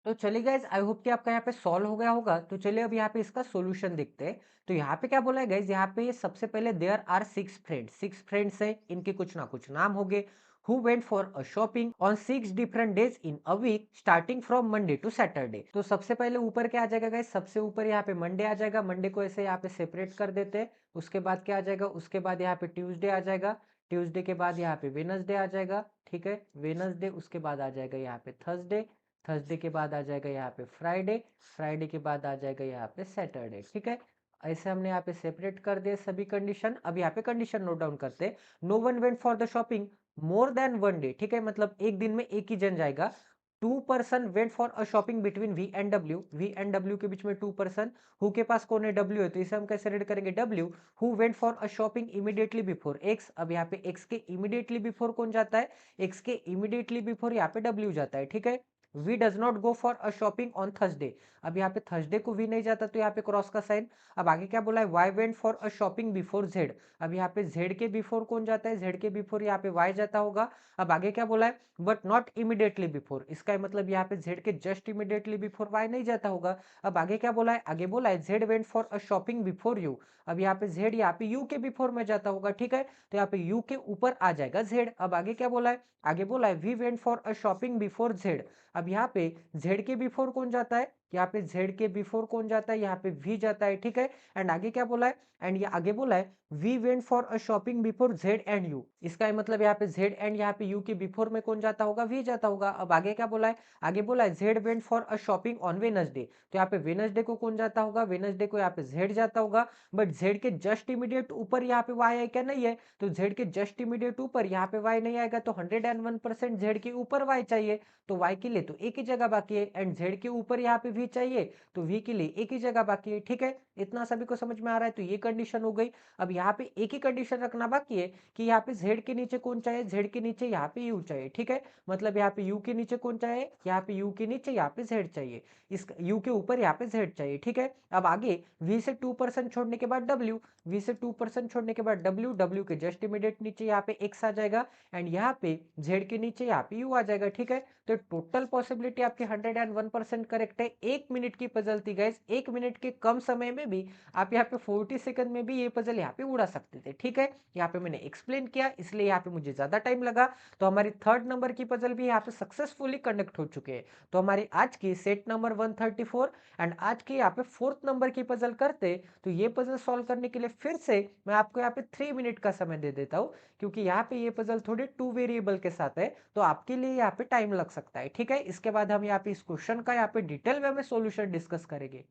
तो चलिए गाइज, आई होप कि आपका यहाँ पे सॉल्व हो गया होगा। तो चलिए अब यहाँ पे इसका सॉल्यूशन देखते हैं। तो यहाँ पे क्या बोला है गाइज, यहाँ पे सबसे पहले देयर आर 6 फ्रेंड्स, 6 फ्रेंड्स है, इनके कुछ ना कुछ नाम हो गए। Who went for a shopping on 6 different days in a week starting from Monday to Saturday. तो सबसे पहले ऊपर क्या आ जाएगा गाइज, सबसे ऊपर यहाँ पे मंडे आ जाएगा, मंडे को ऐसे यहाँ पे सेपरेट कर देते हैं। उसके बाद क्या आ जाएगा, उसके बाद यहाँ पे ट्यूसडे आ जाएगा, ट्यूसडे के बाद यहाँ पे वेनसडे आ जाएगा। ठीक है, वेनसडे, उसके बाद आ जाएगा यहाँ पे थर्सडे, थर्सडे के बाद आ जाएगा यहाँ पे फ्राइडे, फ्राइडे के बाद आ जाएगा यहाँ पे सैटरडे। ठीक है, ऐसे हमने यहाँ पे सेपरेट कर दिए सभी कंडीशन। अब यहाँ पे कंडीशन नोट डाउन करते हैं। No one went for the shopping more than 1 day. ठीक है, मतलब एक दिन में एक ही जन जाएगा। 2 person went for a shopping between V and W, V and W के बीच में 2 पर्सन। हु के पास कौन है, डब्ल्यू है, तो इसे हम कैसे रीड करेंगे, W. Who went for a shopping immediately before x, अब यहाँ पे एक्स के इमीडिएटली बिफोर कौन जाता है, एक्स के इमीडिएटली बिफोर यहाँ पे डब्ल्यू जाता है। ठीक है, V does not go for a shopping on Thursday. अब यहाँ पे थर्सडे को वी नहीं जाता तो यहाँ पे क्रॉस का साइन। अब आगे क्या बोला है, Y went for a shopping before Z. अब यहाँ पे जेड के बिफोर कौन जाता है, जेड के बिफोर यहाँ पे वाई जाता होगा। अब आगे क्या बोला है, बट नॉट इमीडिएटली बिफोर, इसका मतलब यहाँ पे जेड के जस्ट इमीडिएटली बिफोर वाई नहीं जाता होगा। अब आगे क्या बोला है, आगे बोला है Z went for a shopping before you. अब यहाँ पे जेड यहाँ पे यू के बिफोर में जाता होगा, ठीक है, तो यहाँ पे यू के ऊपर आ जाएगा जेड। अब आगे क्या बोला है, आगे बोला है V went for a shopping before Z. अब यहाँ पे जेड के बिफोर कौन जाता है, यहाँ पे जेड के बिफोर कौन जाता है, यहाँ पे वी जाता है, ठीक है। एंड आगे क्या बोला है, एंड ये आगे बोला है V went for a shopping before Z and U. इसका मतलब यहाँ पे जेड एंड यहाँ पे यू के बिफोर में कौन जाता होगा, वी जाता होगा। अब आगे क्या बोला है, आगे बोला है Z went for a shopping on Wednesday. तो यहाँ पे वेनसडे को कौन जाता होगा, वेनसडे को यहाँ पे जेड जाता होगा। बट जेड के जस्ट इमीडिएट ऊपर यहाँ पे वाई है क्या, नहीं है, तो जेड के जस्ट इमीडिएट ऊपर यहाँ पे वाई नहीं आएगा, तो 101% जेड के ऊपर वाई चाहिए। तो वाई के लिए तो एक ही जगह बाकी है, एंड जेड के ऊपर यहाँ पे वी चाहिए, तो वी के लिए एक ही जगह बाकी है, ठीक है। इतना सभी को समझ में आ रहा है, तो ये कंडीशन हो गई। अब यहाँ पे एक ही कंडीशन रखना बाकी है कि यहाँ पे जेड के नीचे कौन चाहिए, जेड के नीचे यहाँ पे यू चाहिए, ठीक है। मतलब यहाँ पे यू के नीचे कौन चाहिए, यहाँ पे यू के नीचे यहाँ पे जेड चाहिए, इस यू के ऊपर यहाँ पे जेड चाहिए, ठीक है। अब आगे वी से 2% छोड़ने के बाद डब्ल्यू, वी से 2% छोड़ने के बाद डब्ल्यू, डब्ल्यू के जस्ट इमीडिएट नीचे यहाँ पे एक्स आ जाएगा, एंड यहाँ पे जेड के नीचे यहाँ पे यू आ जाएगा, ठीक है। तो टोटल पॉसिबिलिटी आपकी 101% करेक्ट है। 1 मिनट की पजल थी गाइस, 1 मिनट के कम समय में भी आप यहाँ पे 40 सेकंड में भी ये पजल यहाँ पे उड़ा सकते थे, ठीक है। यहाँ पे मैंने एक्सप्लेन किया, इसलिए यहाँ पे मुझे ज्यादा टाइम लगा। तो हमारी थर्ड नंबर की पजल भी यहाँ पे सक्सेसफुली कंडक्ट हो चुके हैं। तो हमारी आज की सेट नंबर 134 एंड आज की यहाँ पे फोर्थ नंबर की पजल करते, तो ये पजल सॉल्व करने के लिए फिर से मैं आपको यहाँ पे 3 मिनट का समय दे देता हूँ, क्योंकि यहाँ पे ये पजल थोड़ी 2 वेरिएबल के साथ है, तो आपके लिए यहाँ पे टाइम लग सकता है, ठीक है। इसके बाद हम यहाँ पे इस क्वेश्चन का यहाँ पे डिटेल में सॉल्यूशन डिस्कस करेंगे।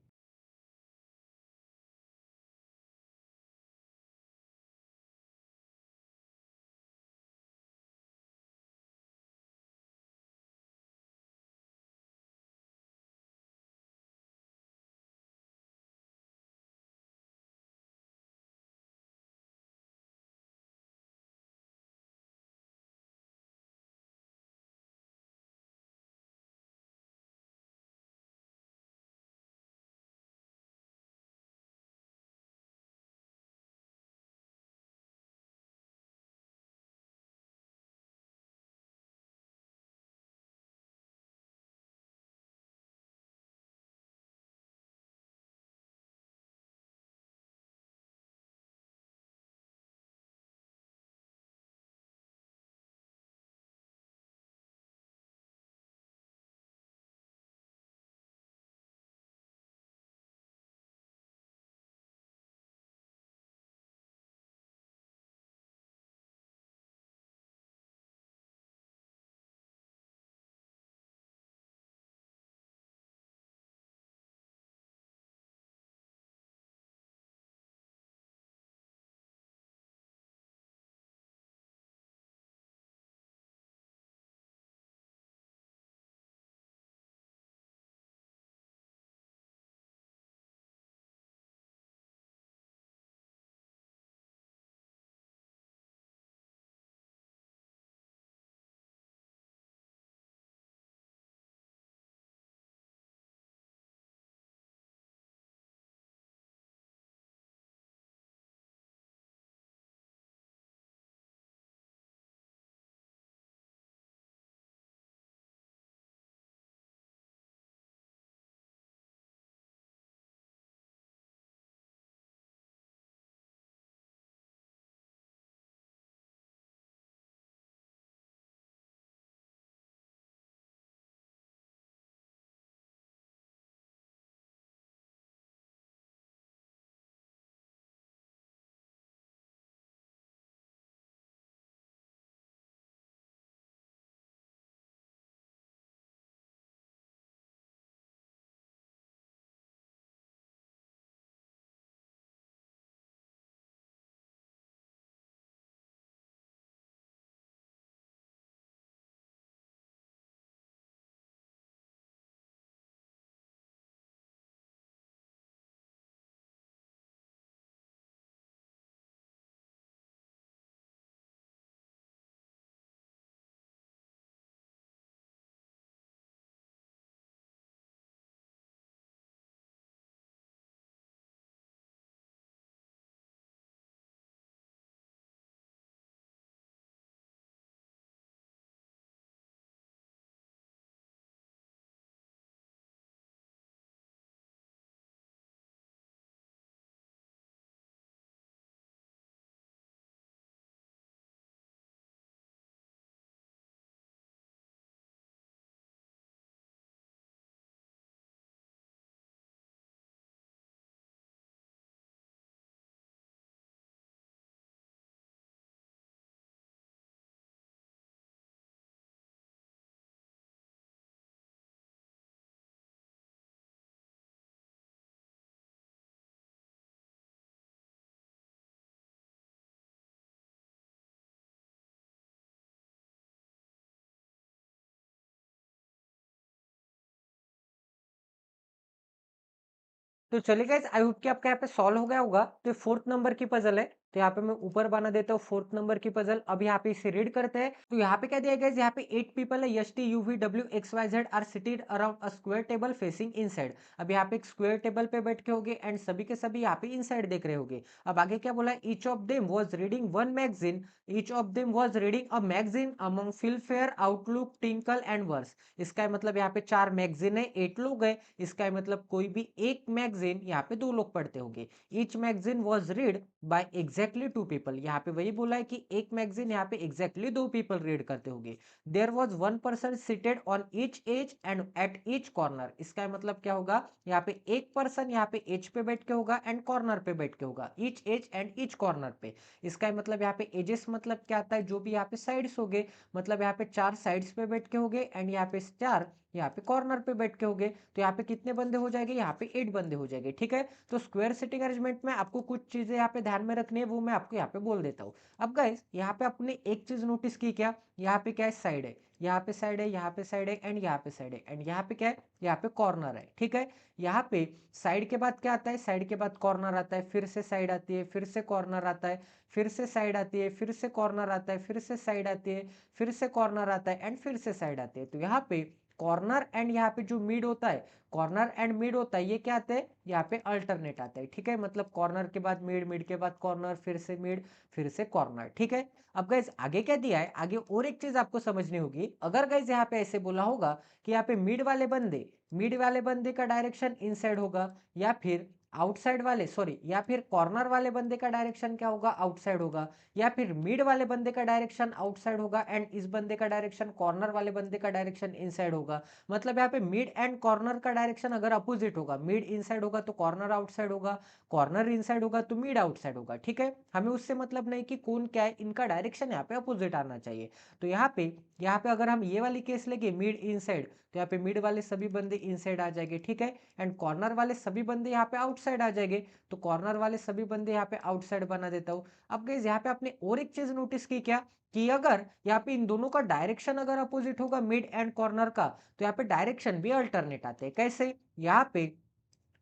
तो चलिए गाइस, आई होप कि आपका यहाँ पे सॉल्व हो गया होगा। तो फोर्थ नंबर की पजल है, तो यहाँ पे मैं ऊपर बना देता हूँ फोर्थ नंबर की पजल। अब यहाँ पे इसे रीड करते हैं। तो यहाँ पे क्या दिया गया है, यहाँ पे 8 पीपल है, S T U V W X Y Z are seated around a square table facing inside. अब यहाँ पे एक स्क्वायर टेबल पे बैठ के होगे एंड सभी के सभी यहाँ पे इनसाइड देख रहे होगे। अब आगे क्या बोला है, each of them was reading one magazine, each of them was reading a magazine among Filmfare, Outlook, Tinkle and verse. इसका मतलब यहाँ पे 4 मैगजीन है, 8 लोग है। इसका मतलब कोई भी एक मैगजीन यहाँ पे 2 लोग पढ़ते होंगे। Each magazine was read by exactly 2 people. यहाँ पे वही बोला है कि एक मैगजीन यहाँ पे एग्जैक्टली 2 पीपल रीड करते होंगे। There was one person seated on each edge and at each corner. इसका मतलब क्या होगा, यहाँ पे एक पर्सन यहाँ पे एज पे बैठ के होगा एंड कॉर्नर पे बैठ के होगा, each edge and each corner पे। इसका मतलब यहाँ पे एजेस मतलब क्या आता है, जो भी यहाँ पे साइड्स हो गए, मतलब यहाँ पे 4 साइड्स पे बैठ के हो गए एंड यहाँ पे 4 यहाँ पे कॉर्नर पे बैठ के हो गए। तो यहाँ पे कितने बंदे हो जाएंगे, यहाँ पे 8 बंदे हो जाएंगे। ठीक है, तो स्क्वायर सिटिंग अरेंजमेंट में आपको कुछ चीजें यहाँ पे ध्यान में रखनी है, वो मैं आपको यहाँ पे बोल देता हूँ। अब गाइस, यहाँ पे आपने एक चीज नोटिस की क्या, यहाँ पे क्या है, साइड है, यहाँ पे साइड है, यहाँ पे साइड है एंड यहाँ पे साइड है एंड यहाँ पे क्या है, यहाँ पे कॉर्नर है। ठीक है, यहाँ पे साइड के बाद क्या आता है, साइड के बाद कॉर्नर आता है, फिर से साइड आती है, फिर से कॉर्नर आता है, फिर से साइड आती है, फिर से कॉर्नर आता है, फिर से साइड आती है, फिर से कॉर्नर आता है एंड फिर से साइड आती है। तो यहाँ पे कॉर्नर एंड यहाँ पे जो मिड होता है, कॉर्नर एंड मिड होता है, ये क्या आते हैं, यहाँ पे अल्टरनेट आता है। ठीक है, मतलब कॉर्नर के बाद मिड, मिड के बाद कॉर्नर, फिर से मिड, फिर से कॉर्नर। ठीक है, अब गाइज आगे क्या दिया है, आगे और एक चीज आपको समझनी होगी। अगर गाइज यहाँ पे ऐसे बोला होगा कि यहाँ पे मिड वाले बंदे का डायरेक्शन इनसाइड होगा, या फिर आउटसाइड वाले, सॉरी, या फिर कॉर्नर वाले बंदे का डायरेक्शन क्या होगा, आउटसाइड होगा, या फिर मिड वाले बंदे का डायरेक्शन आउटसाइड होगा एंड इस बंदे का डायरेक्शन, कॉर्नर वाले बंदे का डायरेक्शन इनसाइड होगा। मतलब यहाँ पे मिड एंड कॉर्नर का डायरेक्शन अगर अपोजिट होगा, मिड इनसाइड होगा तो कॉर्नर आउटसाइड होगा, कॉर्नर इनसाइड होगा तो मिड आउटसाइड होगा। ठीक है, हमें उससे मतलब नहीं कि कौन क्या है, इनका डायरेक्शन यहाँ पे अपोजिट आना चाहिए। तो यहाँ पे अगर हम ये वाली केस लेंगे मिड इनसाइड, तो यहाँ पे मिड वाले सभी बंदे इनसाइड आ जाएंगे। ठीक है, एंड कॉर्नर वाले सभी बंदे यहाँ पे आउटसाइड आ जाएंगे, तो कॉर्नर वाले सभी बंदे यहाँ पे आउटसाइड बना देता हूँ। अब गाइस, यहाँ पे आपने और एक चीज नोटिस की क्या, कि अगर यहाँ पे इन दोनों का डायरेक्शन अगर अपोजिट होगा मिड एंड कॉर्नर का, तो यहाँ पे डायरेक्शन भी अल्टरनेट आते हैं। कैसे, यहाँ पे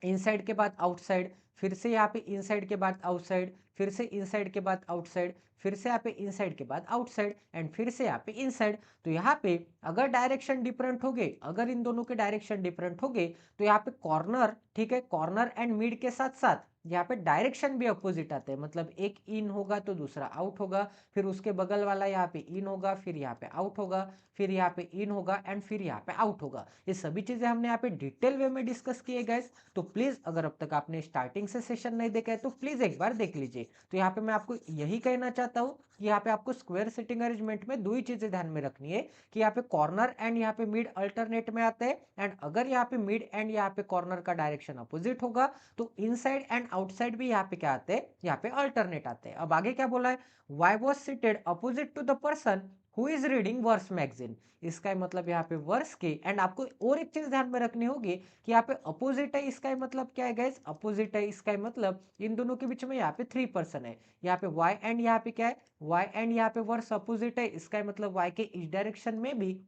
इनसाइड के बाद आउटसाइड, फिर से यहाँ पे इनसाइड के बाद आउटसाइड, फिर से इनसाइड के बाद आउटसाइड, फिर से यहाँ पे इनसाइड के बाद आउटसाइड एंड फिर से यहाँ पे इनसाइड। तो यहाँ पे अगर डायरेक्शन डिफरेंट हो गए, अगर इन दोनों के डायरेक्शन डिफरेंट हो गए, तो यहाँ पे कॉर्नर, ठीक है, कॉर्नर एंड मिड के साथ साथ यहाँ पे डायरेक्शन भी अपोजिट आते हैं। मतलब एक इन होगा तो दूसरा आउट होगा, फिर उसके बगल वाला यहाँ पे इन होगा, फिर यहाँ पे आउट होगा, फिर यहाँ पे इन होगा एंड फिर यहाँ पे आउट होगा। ये सभी चीजें हमने यहाँ पे डिटेल वे में डिस्कस किए गाइस। तो प्लीज अगर अब तक आपने स्टार्टिंग से सेशन नहीं देखा है तो प्लीज एक बार देख लीजिए। तो यहाँ पे मैं आपको यही कहना चाहता हूँ कि यहाँ पे आपको स्क्वायर सिटिंग अरेंजमेंट में दो ही चीजें ध्यान में रखनी है, कि यहाँ पे कॉर्नर एंड यहाँ पे मिड अल्टरनेट में आते हैं, एंड अगर यहाँ पे मिड एंड यहाँ पे कॉर्नर का डायरेक्शन अपोजिट होगा, तो इनसाइड एंड आउटसाइड भी यहाँ पे क्या आते हैं, यहाँ पे अल्टरनेट आते हैं। अब आगे क्या बोला है, Y was seated opposite to the person who is reading verse magazine. इसका मतलब यहाँ पे वर्स के, एंड आपको और एक चीज ध्यान में रखनी होगी कि यहाँ पे अपोजिट है, इसका मतलब क्या है गाइस, अपोजिट है, इसका मतलब इन दोनों के बीच में यहाँ पे 3 पर्सन है। यहाँ पे y एंड यहाँ पे क्या है, y एंड यहाँ पे वर्स अपोजिट है, इसका मतलब y के इस डायरेक्शन में भी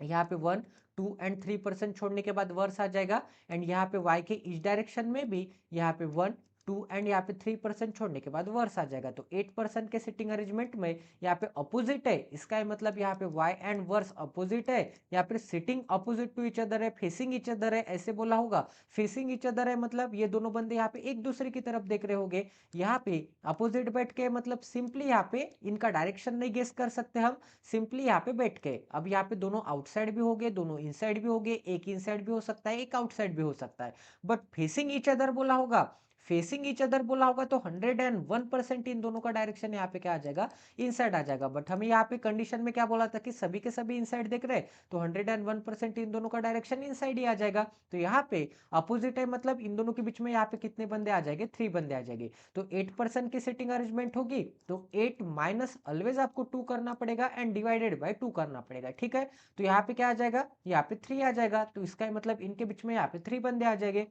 यहाँ पे 1 2 एंड 3% छोड़ने के बाद वर्स आ जाएगा, एंड यहाँ पे y के इस डायरेक्शन में भी यहाँ पे 1 2 एंड यहाँ पे 3% छोड़ने के बाद वर्स आ जाएगा। तो 8% के सिटिंग अरेंजमेंट में यहाँ पे अपोजिट है, इसका मतलब यहाँ पे y एंड वर्स अपोजिट है, या फिर sitting opposite to each other है, फेसिंग ईच अदर है, ऐसे बोला होगा। फेसिंग ईच अदर है मतलब ये दोनों बंदे यहाँ पे एक दूसरे की तरफ देख रहे होंगे। यहाँ पे अपोजिट बैठ के मतलब सिंपली यहाँ पे इनका डायरेक्शन नहीं गेस कर सकते हम, सिंपली यहाँ पे बैठ के। अब यहाँ पे दोनों आउटसाइड भी हो गए, दोनों इनसाइड भी हो गए, एक इनसाइड भी हो सकता है, एक आउटसाइड भी हो सकता है। बट फेसिंग ईच अदर बोला होगा, फेसिंग ईच अदर बोला होगा तो 101% इन दोनों का डायरेक्शन यहाँ पे क्या आ जाएगा, इनसाइड आ जाएगा। बट हमें यहाँ पे कंडीशन में क्या बोला था कि सभी के सभी इनसाइड देख रहे हैं, तो 101% इन दोनों का डायरेक्शन इनसाइड ही आ जाएगा। तो यहाँ पे अपोजिट है मतलब इन दोनों के बीच में यहाँ पे कितने बंदे आ जाएंगे, 3 बंदे आ जाएंगे। तो 8% की सिटिंग अरेंजमेंट होगी, तो 8 माइनस ऑलवेज आपको 2 करना पड़ेगा एंड डिवाइडेड बाय 2 करना पड़ेगा। ठीक है, तो यहाँ पे क्या आ जाएगा, यहाँ पे 3 आ जाएगा, तो इसका मतलब इनके बीच में यहाँ पे 3 बंदे आ जाएंगे।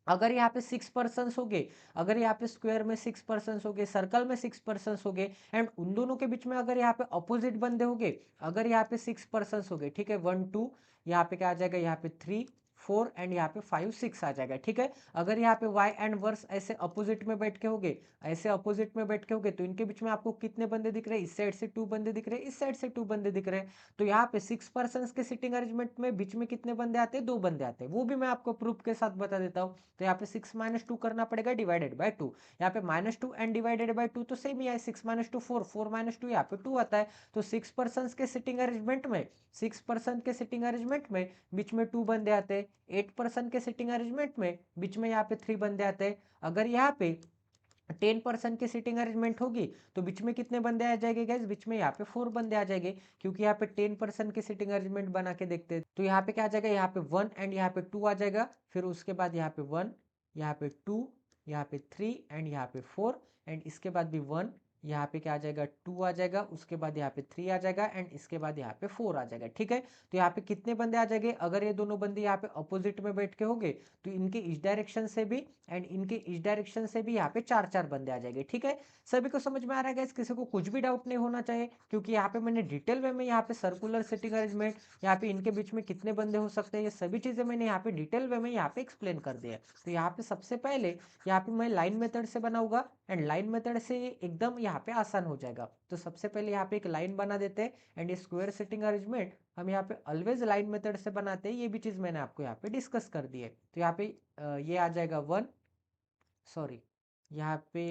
अगर यहाँ पे 6 पर्सन हो गए, अगर यहाँ पे स्क्वायर में 6 पर्सन हो गए, सर्कल में 6 पर्सन हो गए, एंड उन दोनों के बीच में अगर यहाँ पे अपोजिट बंदे हो गए, अगर यहाँ पे 6 पर्सन हो गए, ठीक है, 1 2, यहाँ पे क्या आ जाएगा, यहाँ पे 3 4 एंड यहाँ पे 5 6 आ जाएगा। ठीक है, अगर यहाँ पे वाई एंड वर्स ऐसे अपोजिट में बैठ के होगे, ऐसे अपोजिट में बैठ के होगे, तो इनके बीच में आपको कितने बंदे दिख रहे हैं? इस साइड से 2 बंदे दिख रहे हैं, इस साइड से 2 बंदे दिख रहे हैं। तो यहाँ पे 6 पर्सन के सिटिंग अरेंजमेंट में बीच में कितने बंदे आते हैं? 2 बंदे आते हैं। वो भी मैं आपको प्रूफ के साथ बता देता हूँ। तो यहाँ पे 6 माइनस 2 करना पड़ेगा डिवाइडेड बाय 2। यहाँ पे -2 एंड डिवाइडेड बाय 2 तो सेम ही है। 6 माइनस 2 4, 4 माइनस 2 यहाँ पे 2 आता है। तो 6 पर्सन के सिटिंग अरेंजमेंट में, 6 पर्सन के सिटिंग अरेंजमेंट में बीच में 2 बंदे आते हैं। 8 पर्सन के सिटिंग अरेंजमेंट में बीच में यहाँ पे 3 बंदे आते हैं। अगर यहाँ पे 10% की सीटिंग अरेंजमेंट होगी तो बीच में कितने बंदे आ जाएंगे गाइस? बीच में यहाँ पे 4 बंदे आ जाएंगे, क्योंकि यहाँ पे 10% की सीटिंग अरेंजमेंट बना के देखते हैं। तो यहाँ पे क्या आ जाएगा? यहाँ पे 1 एंड यहाँ पे 2 आ जाएगा। फिर उसके बाद यहाँ पे 1, यहाँ पे 2, यहाँ पे 3 एंड यहाँ पे 4 एंड इसके बाद भी 1, यहाँ पे क्या आ जाएगा? 2 आ जाएगा। उसके बाद यहाँ पे 3 आ जाएगा एंड इसके बाद यहाँ पे 4 आ जाएगा। ठीक है, तो यहाँ पे कितने बंदे आ जाएंगे? अगर ये दोनों बंदे यहाँ पे अपोजिट में बैठ के होंगे तो इनके इस डायरेक्शन से भी एंड इनके इस डायरेक्शन से भी यहाँ पे 4 बंदे आ जाएंगे। ठीक है, सभी को समझ में आ रहा है गाइस? किसी को कुछ भी डाउट नहीं होना चाहिए, क्योंकि यहाँ पे मैंने डिटेल वे में यहाँ पे सर्कुलर सिटिंग अरेंजमेंट, यहाँ पे इनके बीच में कितने बंदे हो सकते हैं, ये सभी चीजें मैंने यहाँ पे डिटेल वे में यहाँ पे एक्सप्लेन कर दिया है। तो यहाँ पे सबसे पहले यहाँ पे मैं लाइन मेथड से बनाऊंगा एंड लाइन मेथड से एकदम यहाँ पे आसान हो जाएगा। तो सबसे पहले यहाँ पे एक लाइन बना देते हैं एंड ये स्क्वायर सिटिंग अरेंजमेंट हम यहाँ पे ऑलवेज लाइन मेथड से बनाते हैं। ये भी चीज मैंने आपको यहाँ पे डिस्कस कर दी है। तो यहाँ पे ये आ जाएगा 1, सॉरी, यहाँ पे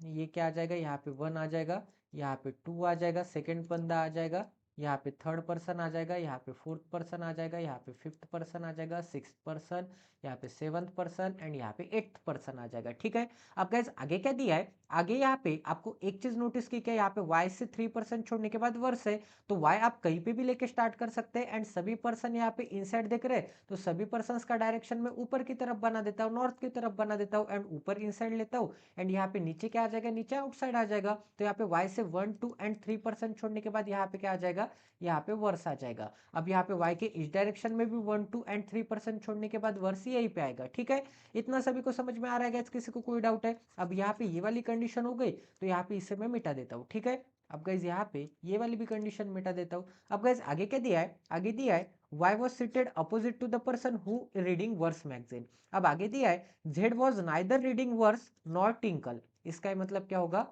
ये क्या आ जाएगा? यहाँ पे 1 आ जाएगा, यहाँ पे 2 आ जाएगा, सेकंड बंदा आ जाएगा, यहाँ पे थर्ड पर्सन आ जाएगा, यहाँ पे फोर्थ पर्सन आ जाएगा, यहाँ पे फिफ्थ पर्सन आ जाएगा, सिक्स्थ पर्सन, यहाँ पे सेवंथ पर्सन एंड यहाँ पे एट्थ पर्सन आ जाएगा। ठीक है, अब गाइस आगे क्या दिया है? आगे यहाँ पे आपको एक चीज नोटिस की क्या? यहाँ पे y से 3% छोड़ने के बाद वर्स है, तो y आप कहीं पे भी लेके स्टार्ट कर सकते हैं एंड सभी पर्सन यहाँ पे इनसाइड देख रहे हैं, तो सभी पर्सन का डायरेक्शन में ऊपर की तरफ बना देता हूँ, नॉर्थ की तरफ बना देता हूँ एंड ऊपर इनसाइड लेता हूँ एंड यहाँ पे नीचे क्या आ जाएगा? नीचे आउटसाइड आ जाएगा। तो यहाँ पे y से 1 2 एंड 3% छोड़ने के बाद यहाँ पे क्या आ जाएगा? यहाँ पे वर्स आ जाएगा। अब यहाँ पे y के इस डायरेक्शन में भी 1 2 एंड 3% छोड़ने के बाद वर्स यही पे आएगा। ठीक है, इतना सभी को समझ में आ रहा है? किसी को कोई डाउट है? अब यहाँ पे ये वाली कंडीशन हो गई, तो यहाँ पे इसे मैं मिटा देता हूँ। ठीक है, अब गाइज यहाँ पे ये वाली भी कंडीशन मिटा देता हूँ। अब गाइज आगे क्या दिया है? आगे दिया है Y was seated opposite to the person who reading verse magazine। अब आगे दिया है Z was neither reading verse nor tinkle। इसका मतलब क्या होगा?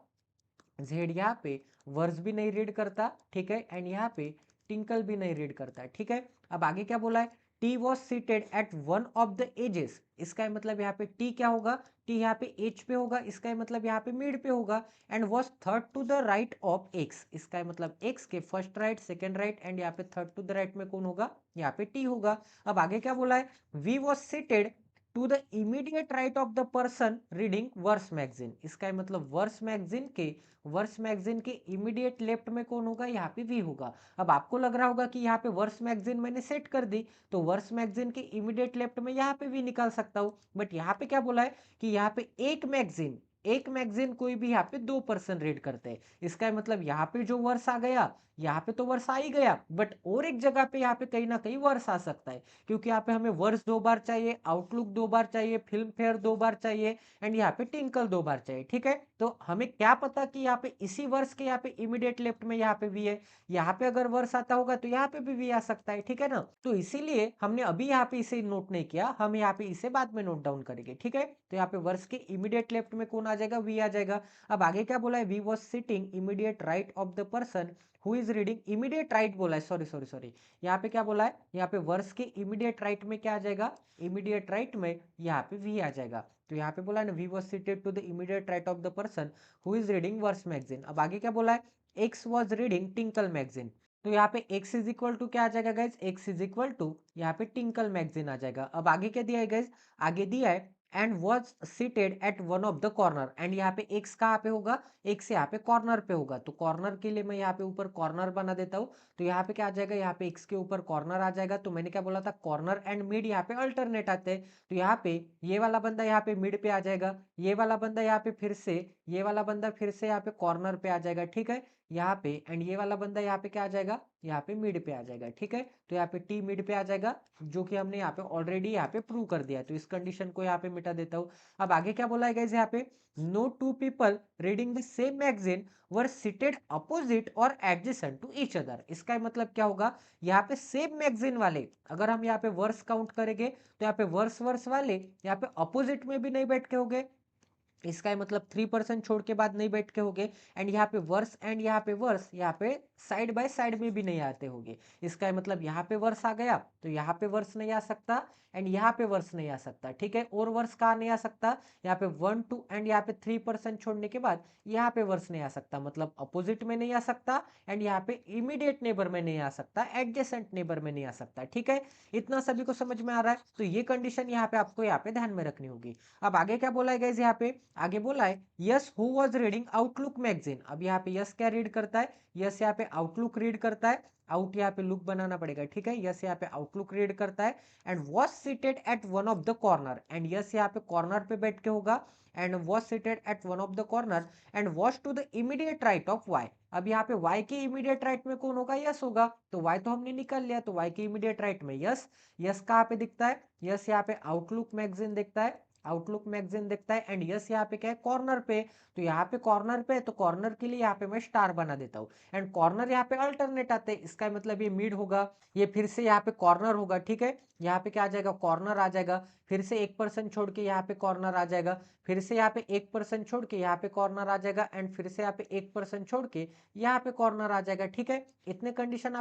Z यहाँ पे वर्स भी नहीं रीड करता, ठीक है, एंड यहाँ पे टिंकल भी नहीं रीड करता है। ठीक है, अब आगे क्या बोला है? T was seated at one of the edges। इसका मतलब यहाँ पे T क्या होगा? T यहाँ पे एज पे होगा, इसका मतलब यहाँ पे मिड पे होगा and was third to the right of X। इसका मतलब X के first right, second right and यहाँ पे थर्ड टू द राइट में कौन होगा? यहाँ पे T होगा। अब आगे क्या बोला है? V was seated to the immediate right of the person reading verse magazine. इसका मतलब वर्स मैगजीन के इमीडिएट लेफ्ट में कौन होगा? यहाँ पे वी होगा। अब आपको लग रहा होगा कि यहाँ पे वर्स मैगजीन मैंने सेट कर दी, तो वर्स मैगजीन के इमीडिएट लेफ्ट में यहाँ पे वी निकाल सकता हूँ, बट यहाँ पे क्या बोला है कि यहाँ पे एक मैगजीन कोई भी यहाँ पे 2% रीड करते हैं। इसका मतलब यहाँ पे जो वर्स आ गया, यहाँ पे तो वर्स आ ही गया, बट और एक जगह पे यहाँ पे कहीं ना कहीं वर्स आ सकता है, क्योंकि यहाँ पे हमें वर्स 2 बार चाहिए, आउटलुक 2 बार चाहिए, फिल्म फेयर 2 बार चाहिए एंड यहाँ पे टिंकल 2 बार चाहिए। ठीक है, तो हमें क्या पता कि यहाँ पे इसी वर्स के यहाँ पे इमीडिएट लेफ्ट में यहाँ पे वी है, यहाँ पे अगर वर्स आता होगा तो यहाँ पे भी वी आ सकता है। ठीक है ना, तो इसीलिए हमने अभी यहाँ पे इसे नोट नहीं किया, हम यहाँ पे इसे बाद में नोट डाउन करेंगे। ठीक है, तो यहाँ पे वर्स के इमीडिएट लेफ्ट में कौन आ जाएगा? वी आ जाएगा। अब आगे क्या बोला है? V was sitting immediate right of the person who is reading, immediate right बोला है, सॉरी, यहाँ पे क्या बोला है? यहाँ पे वर्स के इमीडिएट राइट में क्या आ जाएगा? इमीडिएट राइट में यहाँ पे वी आ जाएगा। तो यहाँ पे बोला है ना, V was seated to the immediate right of the person who is reading verse magazine. अब आगे क्या बोला है? X was reading Tinkle magazine. तो यहाँ पे x इज इक्वल टू क्या आ जाएगा guys? x is equal to यहाँ पे टिंकल मैगजीन आ जाएगा। अब आगे क्या दिया है गाइज? आगे दिया है and was seated at one of the corner, and यहाँ पे x कहाँ पे होगा? x यहाँ पे कॉर्नर पे होगा, तो कॉर्नर के लिए मैं यहाँ पे ऊपर कॉर्नर बना देता हूँ। तो यहाँ पे क्या आ जाएगा? यहाँ पे x के ऊपर कॉर्नर आ जाएगा। तो मैंने क्या बोला था? कॉर्नर एंड मिड यहाँ पे अल्टरनेट आते हैं, तो यहाँ पे ये वाला बंदा यहाँ पे मिड पे आ जाएगा, ये वाला बंदा यहाँ पे फिर से, ये वाला बंदा फिर से यहाँ पे कॉर्नर पे आ जाएगा। ठीक है, यहाँ पे एंड ये वाला बंदा यहाँ पे क्या आ जाएगा? यहाँ पे मिड पे आ जाएगा। ठीक है, तो यहाँ पे टी मिड पे आ जाएगा, जो कि हमने यहाँ पे ऑलरेडी यहाँ पे प्रूव कर दिया है। तो इस कंडीशन को यहाँ पे मिटा देता हूँ। अब आगे क्या बोला है गाइस यहाँ पे, no two people reading the same magazine were seated opposite और एडजेसेंट टू ईच अदर। इसका मतलब क्या होगा, यहाँ पे सेम मैगजीन वाले, अगर हम यहाँ पे वर्स काउंट करेंगे तो यहाँ पे वर्स वर्स वाले यहाँ पे अपोजिट में भी नहीं बैठ के होंगे, इसका मतलब 3% छोड़ के बाद नहीं बैठ के होंगे, एंड यहाँ पे वर्स एंड यहाँ पे वर्स यहाँ पे साइड बाय साइड में भी नहीं आते होंगे। इसका मतलब यहाँ पे वर्स आ गया तो यहाँ पे वर्स नहीं आ सकता, एंड यहाँ पे वर्स नहीं आ सकता। ठीक है, और वर्स कहाँ नहीं आ सकता, यहाँ पे 1 2 एंड यहाँ पे 3% छोड़ने के बाद यहाँ पे वर्स नहीं आ सकता, मतलब अपोजिट में नहीं आ सकता, एंड यहाँ पे इमीडिएट नेबर में नहीं आ सकता, एडजेसेंट नेबर में नहीं आ सकता। ठीक है, इतना सभी को समझ में आ रहा है। तो ये कंडीशन यहाँ पे आपको यहाँ पे ध्यान में रखनी होगी। अब आगे क्या बोला है गाइस यहाँ पे, आगे बोला है yes who was reading outlook magazine. अब यहाँ पे यस क्या रीड करता है, यस यहाँ पे आउटलुक रीड करता है, आउट यहाँ पे लुक बनाना पड़ेगा। ठीक है, यस यहाँ पे आउटलुक रीड करता है, and was seated at one of the corner, and S यहाँ पे कॉर्नर पे बैठ के होगा, and was seated at one of the corner and was to the immediate right of Y. अब यहाँ पे वाई के इमीडिएट राइट में कौन होगा, यस होगा, तो वाई तो हमने निकाल लिया, तो वाई के इमीडिएट राइट में यस। यस कहाँ पे दिखता है, यस यहाँ पे आउटलुक मैगजीन दिखता है, आउटलुक मैगजीन दिखता है, एंड यस यहाँ पे क्या है, कॉर्नर पे, तो यहाँ पे कॉर्नर पे, तो कॉर्नर के लिए यहाँ पे मैं स्टार बना देता हूँ, एंड कॉर्नर यहाँ पे अल्टरनेट आते हैं, इसका मतलब ये मिड होगा, ये फिर से यहाँ पे कॉर्नर होगा। ठीक है, यहाँ पे क्या आ जाएगा, कॉर्नर आ जाएगा, फिर से 1% छोड़ के यहाँ पे कॉर्नर आ जाएगा, फिर से यहाँ पे 1% छोड़ के यहाँ पे कॉर्नर आ जाएगा, एंड फिर से यहाँ पे 1% छोड़ के यहाँ पे कॉर्नर आ जाएगा। ठीक है, इतने कंडीशन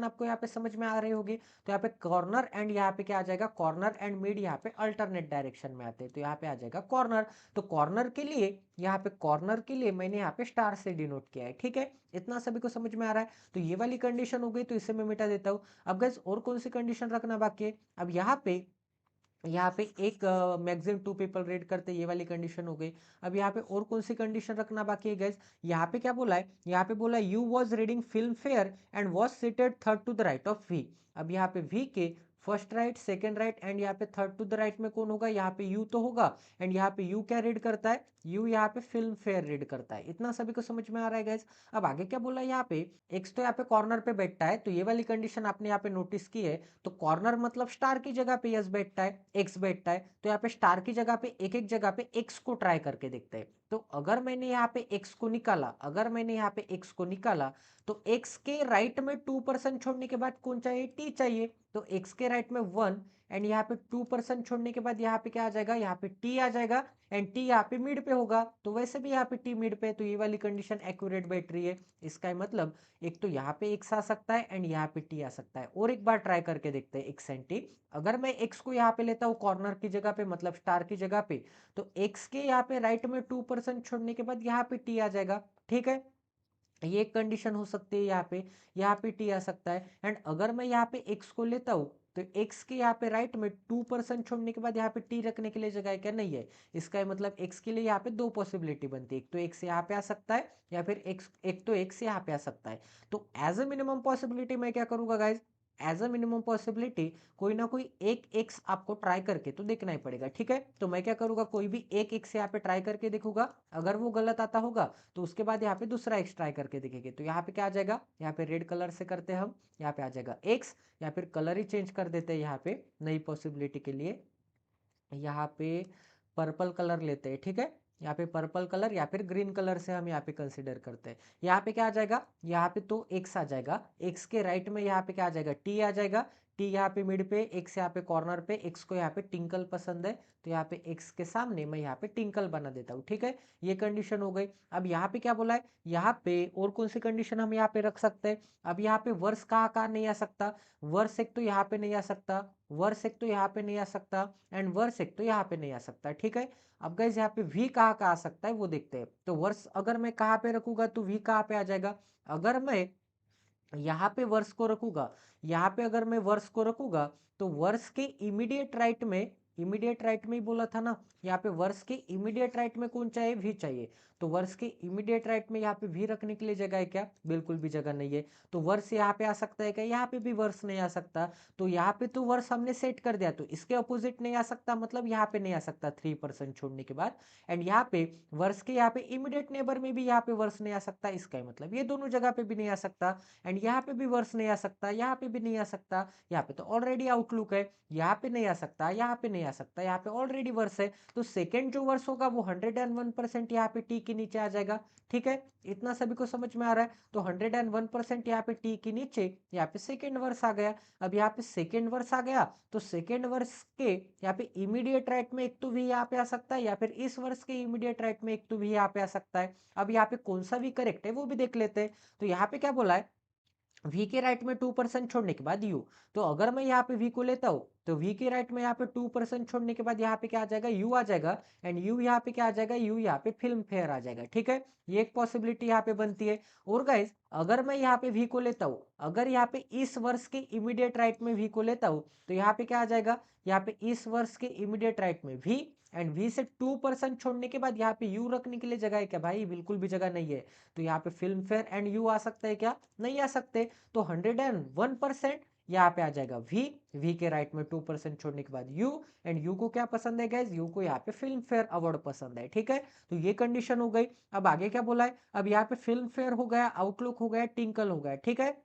आपको यहाँ पे समझ में आ रही होगी। तो यहाँ पे कॉर्नर एंड यहाँ पे क्या आ जाएगा, कॉर्नर एंड मिड यहाँ पे अल्टरनेट डायरेक्शन में आते हैं, तो यहाँ पे आ जाएगा कॉर्नर। तो कॉर्नर के लिए, यहाँ पे कॉर्नर के लिए मैंने यहाँ पे स्टार से डिनोट किया है। ठीक है, इतना सभी को समझ में आ रहा है। तो ये वाली कंडीशन हो गई, तो इसे मैं मिटा देता हूँ। अब गाइस और कौन सी कंडीशन रखना बाकी है, अब यहाँ पे एक मैगजीन टू पीपल रीड करते, ये वाली कंडीशन हो गई। अब यहाँ पे और कौन सी कंडीशन रखना बाकी है गाइस, यहाँ पे क्या बोला है, यहाँ पे बोला U was reading Filmfare and was seated third to the right of V. अब यहाँ पे वी के first right, second right, and यहाँ पे थर्ड टू द राइट में कौन होगा, यहाँ पे यू तो होगा, एंड यहाँ पे यू क्या रीड करता है, यू यहाँ पे फिल्म फेयर रीड करता है। इतना सभी को समझ में आ रहा है गाइस। अब आगे क्या बोला है, यहाँ पे एक्स तो यहाँ पे कॉर्नर पे बैठता है, तो ये वाली कंडीशन आपने यहाँ पे नोटिस की है, तो कॉर्नर मतलब स्टार की जगह पे यस बैठता है, एक्स बैठता है, तो यहाँ पे स्टार की जगह पे एक एक जगह पे एक्स को ट्राई करके देखते हैं। तो अगर मैंने यहाँ पे एक्स को निकाला, तो एक्स के राइट में 2% छोड़ने के बाद कौन चाहिए, टी चाहिए, तो एक्स के राइट में 1, एंड यहाँ पे 2% छोड़ने के बाद यहाँ पे क्या आ जाएगा, यहाँ पे टी आ जाएगा, एंड टी यहाँ पे मिड पे होगा, तो वैसे भी यहाँ पे टी मिड पे, तो ये वाली कंडीशन एक्यूरेट बैठ रही है। इसका मतलब एक तो यहाँ पे एक्स आ सकता है एंड यहाँ पे टी आ सकता है। और एक बार ट्राई करके देखते हैं एक्स एंड टी। अगर मैं एक्स को यहाँ पे लेता हूँ कॉर्नर की जगह पे, मतलब स्टार की जगह पे, तो एक्स के यहाँ पे राइट में 2% छोड़ने के बाद यहाँ पे टी आ जाएगा। ठीक है, ये एक कंडीशन हो सकती है, यहाँ पे टी आ सकता है। एंड अगर मैं यहाँ पे एक्स को लेता हूँ, तो एक्स के यहाँ पे राइट में 2% छोड़ने के बाद यहाँ पे टी रखने के लिए जगह है क्या, नहीं है। इसका मतलब एक्स के लिए यहाँ पे दो पॉसिबिलिटी बनती है, एक तो एक्स यहाँ पे आ सकता है, या फिर एक्स यहाँ पे आ सकता है। तो एज अ मिनिमम पॉसिबिलिटी मैं क्या करूंगा guys, as a minimum possibility कोई ना कोई एक एक्स आपको ट्राई करके तो देखना ही पड़ेगा। ठीक है, तो मैं क्या करूंगा, कोई भी एक एक्स यहाँ पे ट्राई करके देखूंगा, अगर वो गलत आता होगा तो उसके बाद यहाँ पे दूसरा एक्स ट्राई करके देखेंगे। तो यहाँ पे क्या आ जाएगा, यहाँ पे रेड कलर से करते हैं हम, यहाँ पे आ जाएगा एक्स, या फिर कलर ही चेंज कर देते हैं यहाँ पे नई पॉसिबिलिटी के लिए, यहाँ पे पर्पल कलर लेते हैं। ठीक है, यहाँ पे पर्पल कलर या फिर ग्रीन कलर से हम यहाँ पे कंसिडर करते हैं। यहाँ पे क्या आ जाएगा, यहाँ पे तो एक्स आ जाएगा, एक्स के राइट में यहाँ पे क्या आ जाएगा, टी आ जाएगा, टी यहाँ पे मिड पे, एक्स यहाँ पे कॉर्नर पे, एक्स को यहाँ पे टिंकल पसंद है, तो यहाँ पे एक्स के सामने मैं यहाँ पे टिंकल बना देता हूँ। ठीक है, ये कंडीशन हो गई। अब यहाँ पे क्या बोला है, यहाँ पे और कौन सी कंडीशन हम यहाँ पे रख सकते हैं। अब यहाँ पे वर्स कहाँ कहाँ नहीं आ सकता, वर्स एक तो यहाँ पे नहीं आ सकता, वर्स एक तो यहाँ पे नहीं आ सकता, एंड वर्स एक तो यहाँ पे नहीं आ सकता। ठीक है, अब गाइस यहाँ पे वी कहाँ कहाँ आ सकता है वो देखते हैं। तो वर्स अगर मैं कहाँ पे रखूंगा तो वी कहाँ पे आ जाएगा, अगर मैं यहाँ पे वर्स को रखूंगा, यहाँ पे अगर मैं वर्स को रखूंगा, तो वर्स के इमीडिएट राइट में इमीडिएट राइट में ही बोला था ना, यहाँ पे वर्स के इमीडिएट राइट में कौन चाहिए, वी चाहिए। तो वर्स के इमीडिएट राइट में यहाँ पे वी रखने के लिए जगह है क्या, बिल्कुल भी जगह नहीं है। तो वर्स यहाँ पे आ सकता है क्या, यहाँ पे भी वर्स नहीं आ सकता। तो यहाँ पे तो वर्स हमने सेट कर दिया, तो इसके अपोजिट नहीं आ सकता, मतलब यहाँ पे नहीं आ सकता 3% छोड़ने के बाद। एंड यहाँ पे वर्स के यहाँ पे इमीडिएट नेबर में भी यहाँ पे वर्स नहीं आ सकता, इसका मतलब ये दोनों जगह पे भी नहीं आ सकता। एंड यहाँ पे भी वर्स नहीं आ सकता, यहाँ पे भी नहीं आ सकता, यहाँ पे तो ऑलरेडी आउटलुक है, यहाँ पे नहीं आ सकता, यहाँ पे नहीं आ सकता, यहाँ पे ऑलरेडी वर्स है। तो सेकेंड जो वर्स होगा वो 101% यहाँ पे टी के नीचे आ जाएगा। ठीक है, इतना सभी को समझ में आ रहा है। तो 101% यहाँ पे टी के नीचे यहाँ पे सेकेंड वर्स आ गया। अब यहाँ पे सेकेंड वर्स आ गया, तो सेकेंड वर्स के यहाँ पे इमीडिएट राइट में एक तो भी यहाँ पे आ सकता है, या फिर इस वर्स के इमीडिएट राइट में एक तो भी यहाँ पे आ सकता है। अब यहाँ पे कौन सा भी करेक्ट है वो भी देख लेते हैं। तो यहाँ पे क्या बोला है, वी के राइट में 2% छोड़ने के बाद यू। तो अगर मैं यहाँ पे वी को लेता हूँ, तो वी के राइट में यहाँ पे 2% छोड़ने के बाद यहाँ पे क्या आ जाएगा, यू आ जाएगा। एंड यू यहाँ पे क्या आ जाएगा, यू यहाँ पे फिल्म फेयर आ जाएगा। ठीक है, ये एक पॉसिबिलिटी यहाँ पे बनती है। और गाइज अगर मैं यहाँ पे वी को लेता हूँ, अगर यहाँ पे इस वर्ष के इमीडिएट राइट में वी को लेता हूँ, तो यहाँ पे क्या आ जाएगा, यहाँ पे इस वर्ष के इमीडिएट राइट में वी, एंड वी से 2% छोड़ने के बाद यहाँ पे यू रखने के लिए जगह है क्या, भाई बिल्कुल भी जगह नहीं है। तो यहाँ पे फिल्म फेयर एंड यू आ सकता है क्या, नहीं आ सकते। तो 101% यहाँ पे आ जाएगा वी के राइट में 2% छोड़ने के बाद यू, एंड यू को क्या पसंद है गाइज, यू को यहाँ पे फिल्म फेयर अवार्ड पसंद है। ठीक है, तो ये कंडीशन हो गई। अब आगे क्या बोला है, अब यहाँ पे फिल्म फेयर हो गया, आउटलुक हो गया, टिंकल हो गया। ठीक है,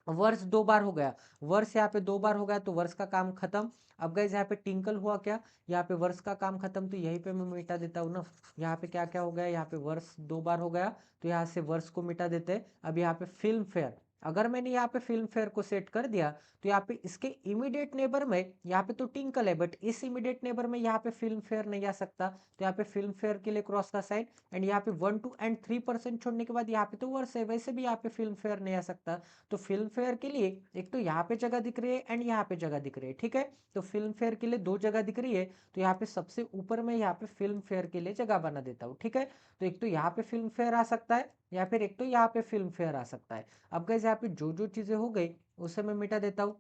वर्ष 2 बार हो गया, वर्ष यहाँ पे 2 बार हो गया, तो वर्ष का काम खत्म। अब गाइज यहाँ पे टिंकल हुआ क्या, यहाँ पे वर्ष का काम खत्म, तो यहीं पे मैं मिटा देता हूँ ना। यहाँ पे क्या क्या हो गया, यहाँ पे वर्ष 2 बार हो गया, तो यहाँ से वर्ष को मिटा देते हैं। अब यहाँ पे फिल्म फेयर, अगर मैंने यहाँ पे फिल्म फेयर को सेट कर दिया, तो यहाँ पे इसके इमीडिएट नेबर में यहाँ पे तो टिंकल है, बट इस इमीडिएट नेबर में यहाँ पे फिल्म फेयर नहीं आ सकता। तो यहाँ पे फिल्म फेयर के लिए क्रॉस का साइन, एंड यहाँ पे 1 2 एंड 3% छोड़ने के बाद यहाँ पे तो वर्ष है, वैसे भी यहाँ पे फिल्म फेयर नहीं आ सकता। तो फिल्म फेयर के लिए एक तो यहाँ पे जगह दिख रही है एंड यहाँ पे जगह दिख रही है। ठीक है, तो फिल्म फेयर के लिए 2 जगह दिख रही है, तो यहाँ पे सबसे ऊपर में यहाँ पे फिल्म फेयर के लिए जगह बना देता हूँ। ठीक है, तो एक तो यहाँ पे फिल्म फेयर आ सकता है, या फिर एक तो यहाँ पे फिल्म फेयर आ सकता है। अब गाइस यहाँ पे जो जो चीजें हो गई उसे मैं मिटा देता हूँ।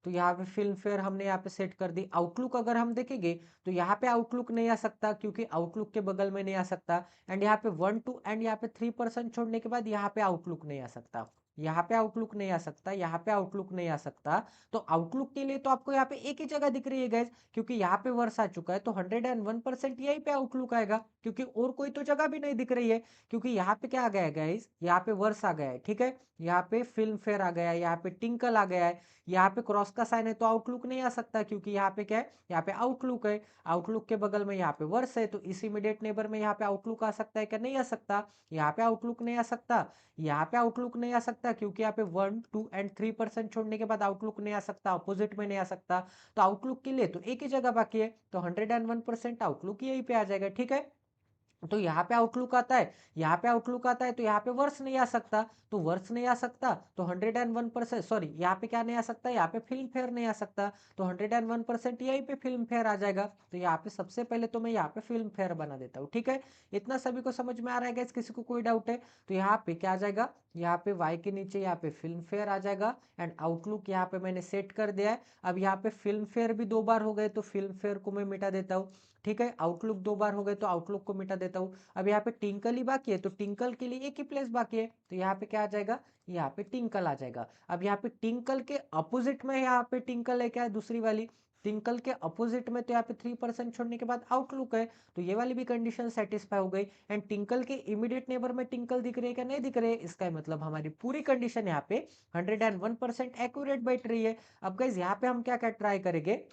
तो यहाँ पे फिल्म फेयर हमने यहाँ पे सेट कर दी। आउटलुक अगर हम देखेंगे, तो यहाँ पे आउटलुक नहीं आ सकता, क्योंकि आउटलुक के बगल में नहीं आ सकता। एंड यहाँ पे 1 2 एंड यहाँ पे 3% छोड़ने के बाद यहाँ पे आउटलुक नहीं आ सकता, यहाँ पे आउटलुक नहीं आ सकता, यहाँ पे आउटलुक नहीं आ सकता। तो आउटलुक के लिए तो आपको यहाँ पे एक ही जगह दिख रही है गैस, क्योंकि यहाँ पे वर्ष आ चुका है, तो 101% यहीं पे आउटलुक आएगा, क्योंकि और कोई तो जगह भी नहीं दिख रही है। क्योंकि यहाँ पे क्या आ गया है गाइस, यहाँ पे वर्ष आ गया है। ठीक है, यहाँ पे फिल्म फेयर आ गया है, यहाँ पे टिंकल आ गया है, यहाँ पे क्रॉस का साइन है, तो आउटलुक नहीं आ सकता, क्योंकि यहाँ पे क्या है, यहाँ पे आउटलुक है। आउटलुक के बगल में यहाँ पे वर्स है, तो इस इमीडिएट नेबर में यहाँ पे आउटलुक आ सकता है क्या, नहीं आ सकता। यहाँ पे आउटलुक नहीं आ सकता, यहाँ पे आउटलुक नहीं आ सकता, क्योंकि यहाँ पे 1 2 एंड 3% छोड़ने के बाद आउटलुक नहीं आ सकता, अपोजिट में नहीं आ सकता। तो आउटलुक के लिए तो एक ही जगह बाकी है, तो 101% आउटलुक यहीं पे आ जाएगा। ठीक है, तो यहाँ पे आउटलुक आता है, यहाँ पे आउटलुक आता है, तो यहाँ पे वर्ष नहीं आ सकता। तो वर्ष नहीं आ सकता, तो 101%, सॉरी यहाँ पे क्या नहीं आ सकता, यहाँ पे फिल्म फेयर नहीं आ सकता। तो 101% यहीं पे फिल्म फेयर आ जाएगा। तो यहाँ पे सबसे पहले तो मैं यहाँ पे फिल्म फेयर बना देता हूँ। ठीक है, इतना सभी को समझ में आ रहा है गैस, किसी को कोई डाउट है? तो यहाँ पे क्या आ जाएगा, यहाँ पे वाई के नीचे यहाँ पे फिल्म फेयर आ जाएगा, एंड आउटलुक यहाँ पे मैंने सेट कर दिया है। अब यहाँ पे फिल्म फेयर भी 2 बार हो गए, तो फिल्म फेयर को मैं मिटा देता हूँ। ठीक है, आउटलुक 2 बार हो गए, तो आउटलुक को मिटा देता हूँ। अब यहाँ पे टिंकल ही बाकी है, तो टिंकल के लिए एक ही प्लेस बाकी है, तो यहाँ पे क्या आ जाएगा, यहाँ पे टिंकल आ जाएगा। अब यहाँ पे टिंकल के अपोजिट में यहाँ पे टिंकल है क्या, दूसरी वाली टिंकल के अपोजिट में, तो यहाँ पे 3% छोड़ने के बाद आउटलुक है, तो ये वाली भी कंडीशन सेटिस्फाई हो गई। एंड टिंकल के इमीडिएट नेबर में टिंकल दिख रहे हैं क्या, नहीं दिख रहे, इसका मतलब हमारी पूरी कंडीशन यहाँ पे 101% एक्यूरेट बैठ रही है। अब गाइज यहाँ पे हम क्या क्या ट्राई करेंगे,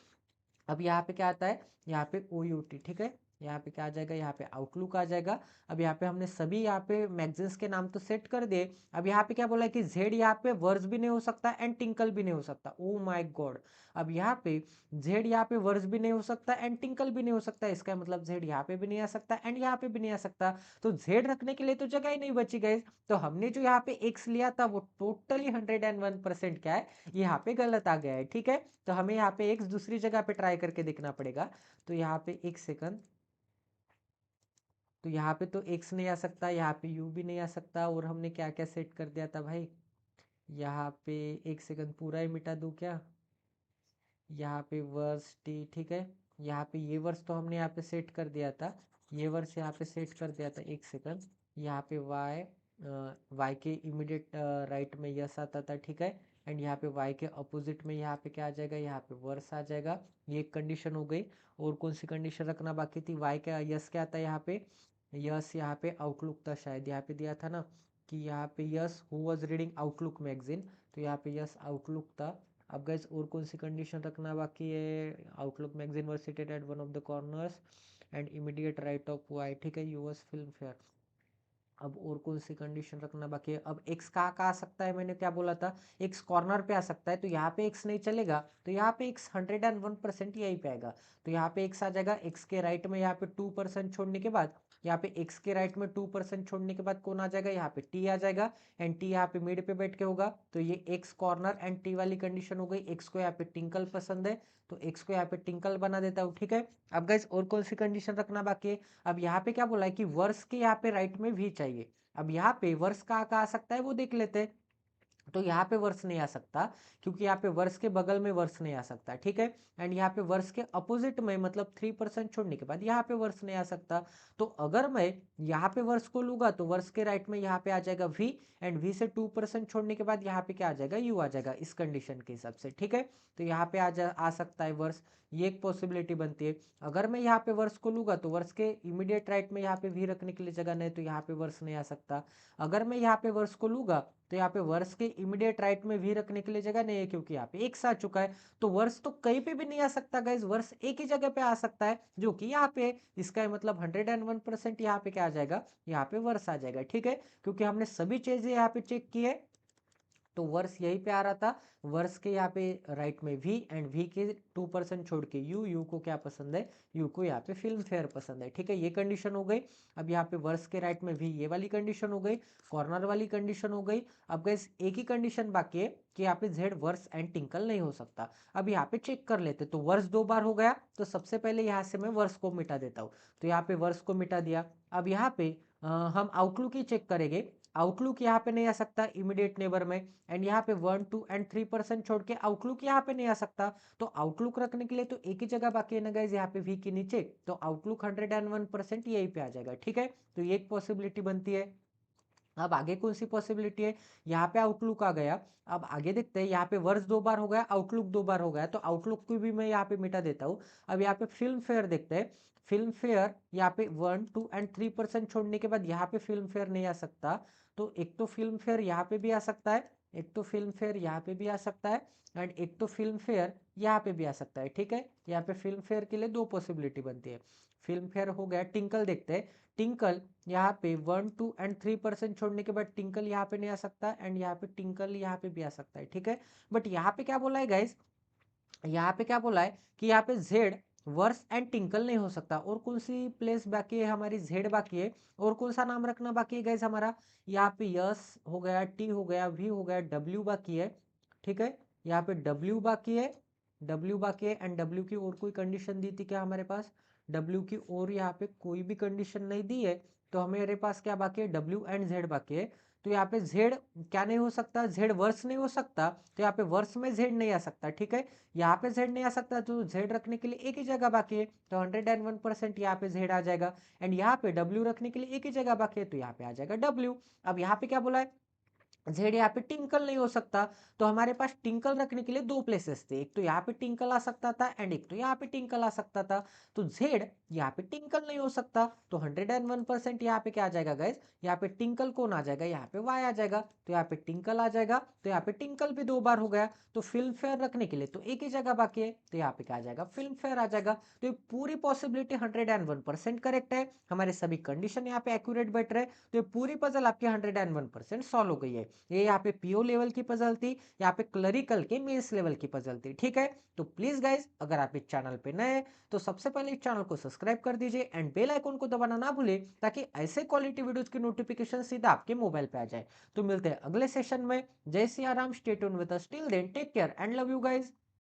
अब यहाँ पे क्या आता है, यहाँ पे ओ यू टी। ठीक है, यहाँ पे क्या आ जाएगा, यहाँ पे आउटलुक आ जाएगा। अब यहाँ पे हमने सभी यहाँ पे मैगजीन्स के नाम तो सेट कर दिए। अब यहाँ पे क्या बोला है कि जेड यहाँ पे वर्स भी नहीं हो सकता एंड टिंकल भी नहीं हो सकता। ओ माय गॉड, अब यहाँ पे जेड यहाँ पे वर्स भी नहीं हो सकता एंड टिंकल भी नहीं हो सकता, इसका मतलब जेड यहाँ पे भी नहीं आ सकता एंड यहाँ पे भी नहीं आ सकता। तो जेड रखने के लिए तो जगह ही नहीं बची गई। तो हमने जो यहाँ पे एक्स लिया था वो टोटली 101% क्या है, यहाँ पे गलत आ गया है। ठीक है, तो हमें यहाँ पे एक्स दूसरी जगह पे ट्राई करके देखना पड़ेगा। तो यहाँ पे एक सेकंड, तो यहाँ पे तो एक्स नहीं आ सकता, यहाँ पे यू भी नहीं आ सकता, और हमने क्या क्या सेट कर दिया था भाई, यहाँ पे एक सेकंड पूरा ही मिटा दूँ क्या, यहाँ पे वर्स टी, ठीक है। यहाँ पे ये वर्स तो हमने यहाँ पे सेट कर दिया था, ये वर्स यहाँ पे सेट कर दिया था, एक सेकंड। यहाँ पे वाई, वाई के इमीडिएट राइट में यस आता था, ठीक है। एंड यहाँ पे वाई के अपोजिट में यहाँ पे क्या आ जाएगा, यहाँ पे वर्स आ जाएगा। ये एक कंडीशन हो गई। और कौन सी कंडीशन रखना बाकी थी, वाई का यस क्या आता है यहाँ पे, यस यहाँ पे आउटलुक था शायद, यहाँ पे दिया था ना कि यहाँ पे yes who was reading outlook magazine, तो यहाँ पे यस आउटलुक था। अब गाइस और कौन सी कंडीशन रखना बाकी है, Outlook magazine was seated at one of the corners and immediate right of Y, ठीक है, यूएस फिल्म फेयर। अब और कौन सी कंडीशन रखना बाकी है, अब एक्स कहाँ कहाँ आ सकता है, मैंने क्या बोला था, एक्स कॉर्नर पे आ सकता है, तो यहाँ पे एक्स नहीं चलेगा, तो यहाँ पे एक्स 101% यहीं पे आएगा। तो यहाँ पे एक्स आ जाएगा, एक्स के राइट में यहाँ पे 2% छोड़ने के बाद, यहाँ पे एक्स के राइट में 2% छोड़ने के बाद कौन आ जाएगा, यहाँ पे टी आ जाएगा। एंड टी यहाँ पे मिड पे बैठ के होगा, तो ये एक्स कॉर्नर एंड टी वाली कंडीशन हो गई। एक्स को यहाँ पे टिंकल पसंद है, तो एक्स को यहाँ पे टिंकल बना देता हूँ, ठीक है। अब गाइस और कौन सी कंडीशन रखना बाकी है, अब यहाँ पे क्या बोला है कि वर्स के यहाँ पे राइट में भी चाहिए। अब यहाँ पे वर्स कहाँ कहाँ आ सकता है वो देख लेते हैं। तो यहाँ पे वर्स नहीं आ सकता, क्योंकि यहाँ पे वर्स के बगल में वर्स नहीं आ सकता, ठीक है। एंड यहाँ पे वर्स के अपोजिट में, मतलब 3% छोड़ने के बाद यहाँ पे वर्स नहीं आ सकता। तो अगर मैं यहाँ पे वर्स को लूंगा तो वर्स के राइट में यहाँ पे आ जाएगा वी, एंड वी से 2% छोड़ने के बाद यहाँ पे क्या आ जाएगा, यू आ जाएगा इस कंडीशन के हिसाब से, ठीक है। तो यहाँ पे आ सकता है वर्स, ये एक पॉसिबिलिटी बनती है। अगर मैं यहाँ पे वर्स को लूंगा तो वर्स के इमीडिएट राइट में यहाँ पे वी रखने के लिए जगह नहीं, तो यहाँ पे वर्स नहीं आ सकता। अगर मैं यहाँ पे वर्स को लूंगा तो यहाँ पे वर्स के इमीडिएट राइट में वी रखने के लिए जगह नहीं है, क्योंकि यहाँ पे एक्स आ चुका है। तो वर्स तो कहीं पे भी नहीं आ सकता गाइज, वर्स एक ही जगह पे आ सकता है, जो कि यहाँ पे। इसका मतलब 101% यहाँ पे क्या आ जाएगा, यहाँ पे वर्स आ जाएगा, ठीक है। क्योंकि हमने सभी चीजें यहाँ पे चेक की है, तो वर्स यहीं पे आ रहा था। वर्स के यहाँ पे राइट में वी, एंड वी के 2% छोड़ के यू, यू को क्या पसंद है, यू को यहाँ पे फिल्म फेयर पसंद है, ठीक है। ये कंडीशन हो गई। अब यहाँ पे वर्स के राइट में वी, ये वाली कंडीशन हो गई, कॉर्नर वाली कंडीशन हो गई। अब गाइस एक ही कंडीशन बाकी है कि यहाँ पे जेड वर्स एंड टिंकल नहीं हो सकता। अब यहाँ पे चेक कर लेते, तो वर्स 2 बार हो गया, तो सबसे पहले यहाँ से मैं वर्स को मिटा देता हूँ। तो यहाँ पे वर्स को मिटा दिया। अब यहाँ पे हम आउटलुक ही चेक करेंगे। आउटलुक यहाँ पे नहीं आ सकता इमीडिएट नेबर में, एंड यहाँ पे 1, 2 एंड 3% छोड़ के आउटलुक यहाँ पे नहीं आ सकता। तो आउटलुक रखने के लिए तो एक ही जगह बाकी है ना गाइज, यहाँ पे वी के नीचे, तो आउटलुक 101% यहीं पे आ जाएगा, ठीक है। तो ये एक पॉसिबिलिटी बनती है। अब आगे कौन सी पॉसिबिलिटी है, यहाँ पे आउटलुक आ गया। अब आगे देखते हैं, यहाँ पे वर्स 2 बार हो गया, आउटलुक 2 बार हो गया, तो आउटलुक को भी मैं यहाँ पे मिटा देता हूँ। अब यहाँ पे फिल्म फेयर देखते हैं। फिल्म फेयर यहाँ पे 1, 2 एंड 3% छोड़ने के बाद यहाँ पे फिल्म फेयर नहीं आ सकता। तो एक तो फिल्म फेयर यहाँ पे भी आ सकता है, एक तो फिल्म फेयर यहाँ पे भी आ सकता है, एंड एक तो फिल्म फेयर यहाँ पे भी आ सकता है, ठीक है। यहाँ पे फिल्म फेयर के लिए 2 पॉसिबिलिटी बनती है। फिल्म फेयर हो गया। टिंकल देखते हैं। टिंकल यहाँ पे 1, 2 एंड 3% छोड़ने के बाद टिंकल यहाँ पे नहीं आ सकता, एंड यहाँ पे टिंकल यहाँ पे भी आ सकता है, ठीक है। बट यहाँ पे क्या बोला है गाइस, यहाँ पे क्या बोला है कि यहाँ पे जेड वर्स एंड टिंकल नहीं हो सकता। और कौन सी प्लेस बाकी है हमारी, जेड बाकी है। और कौन सा नाम रखना बाकी है गाइस हमारा, यहाँ पे यस हो गया, टी हो गया, वी हो गया, डब्ल्यू बाकी है, ठीक है। यहाँ पे डब्ल्यू बाकी है, डब्ल्यू बाकी है, एंड डब्ल्यू की और कोई कंडीशन दी थी क्या हमारे पास, डब्ल्यू की और यहाँ पे कोई भी कंडीशन नहीं दी है। तो हमारे पास क्या बाकी है, डब्ल्यू एंड जेड बाकी है। तो यहाँ पे जेड क्या नहीं हो सकता, जेड वर्स नहीं हो सकता, तो यहाँ पे वर्स में जेड नहीं आ सकता, ठीक है। यहाँ पे जेड नहीं आ सकता, तो जेड रखने के लिए एक ही जगह बाकी है, तो 101% यहाँ पे जेड आ जाएगा। एंड यहाँ पे डब्ल्यू रखने के लिए एक ही जगह बाकी है, तो यहाँ पे आ जाएगा डब्ल्यू। अब यहाँ पे क्या बोला है, जेड यहाँ पे टिंकल नहीं हो सकता। तो हमारे पास टिंकल रखने के लिए 2 प्लेसेस थे, एक तो यहाँ पे टिंकल आ सकता था, एंड एक तो यहाँ पे टिंकल आ सकता था। तो जेड यहाँ पे टिंकल नहीं हो सकता, तो 101% यहाँ पे क्या आ जाएगा गाइज, यहाँ पे टिंकल कौन आ जाएगा, यहाँ पे वाई आ जाएगा, तो यहाँ पे टिंकल आ जाएगा। तो यहाँ पे टिंकल भी 2 बार हो गया। तो फिल्म फेयर रखने के लिए तो एक ही जगह बाकी है, तो यहाँ पे क्या आ जाएगा, फिल्म फेयर आ जाएगा। तो ये पूरी पॉसिबिलिटी 101% करेक्ट है, हमारे सभी कंडीशन यहाँ पे एक्यूरेट बैठ रहे। तो ये पूरी पजल आपकी 101% सॉल्व हो गई है। ये यहाँ पे पीओ लेवल की पजल थी, यहाँ पे क्लरिकल के मेंस लेवल की पजल थी, ठीक है। तो प्लीज गाइज अगर आप इस चैनल पे नए हैं तो सबसे पहले इस चैनल को सब्सक्राइब कर दीजिए, एंड बेल आइकन को दबाना ना भूले, ताकि ऐसे क्वालिटी वीडियोस की नोटिफिकेशन सीधा आपके मोबाइल पे आ जाए। तो मिलते हैं अगले सेशन में। जय Siya Ram, stay tuned with us, till then take care and love you guys.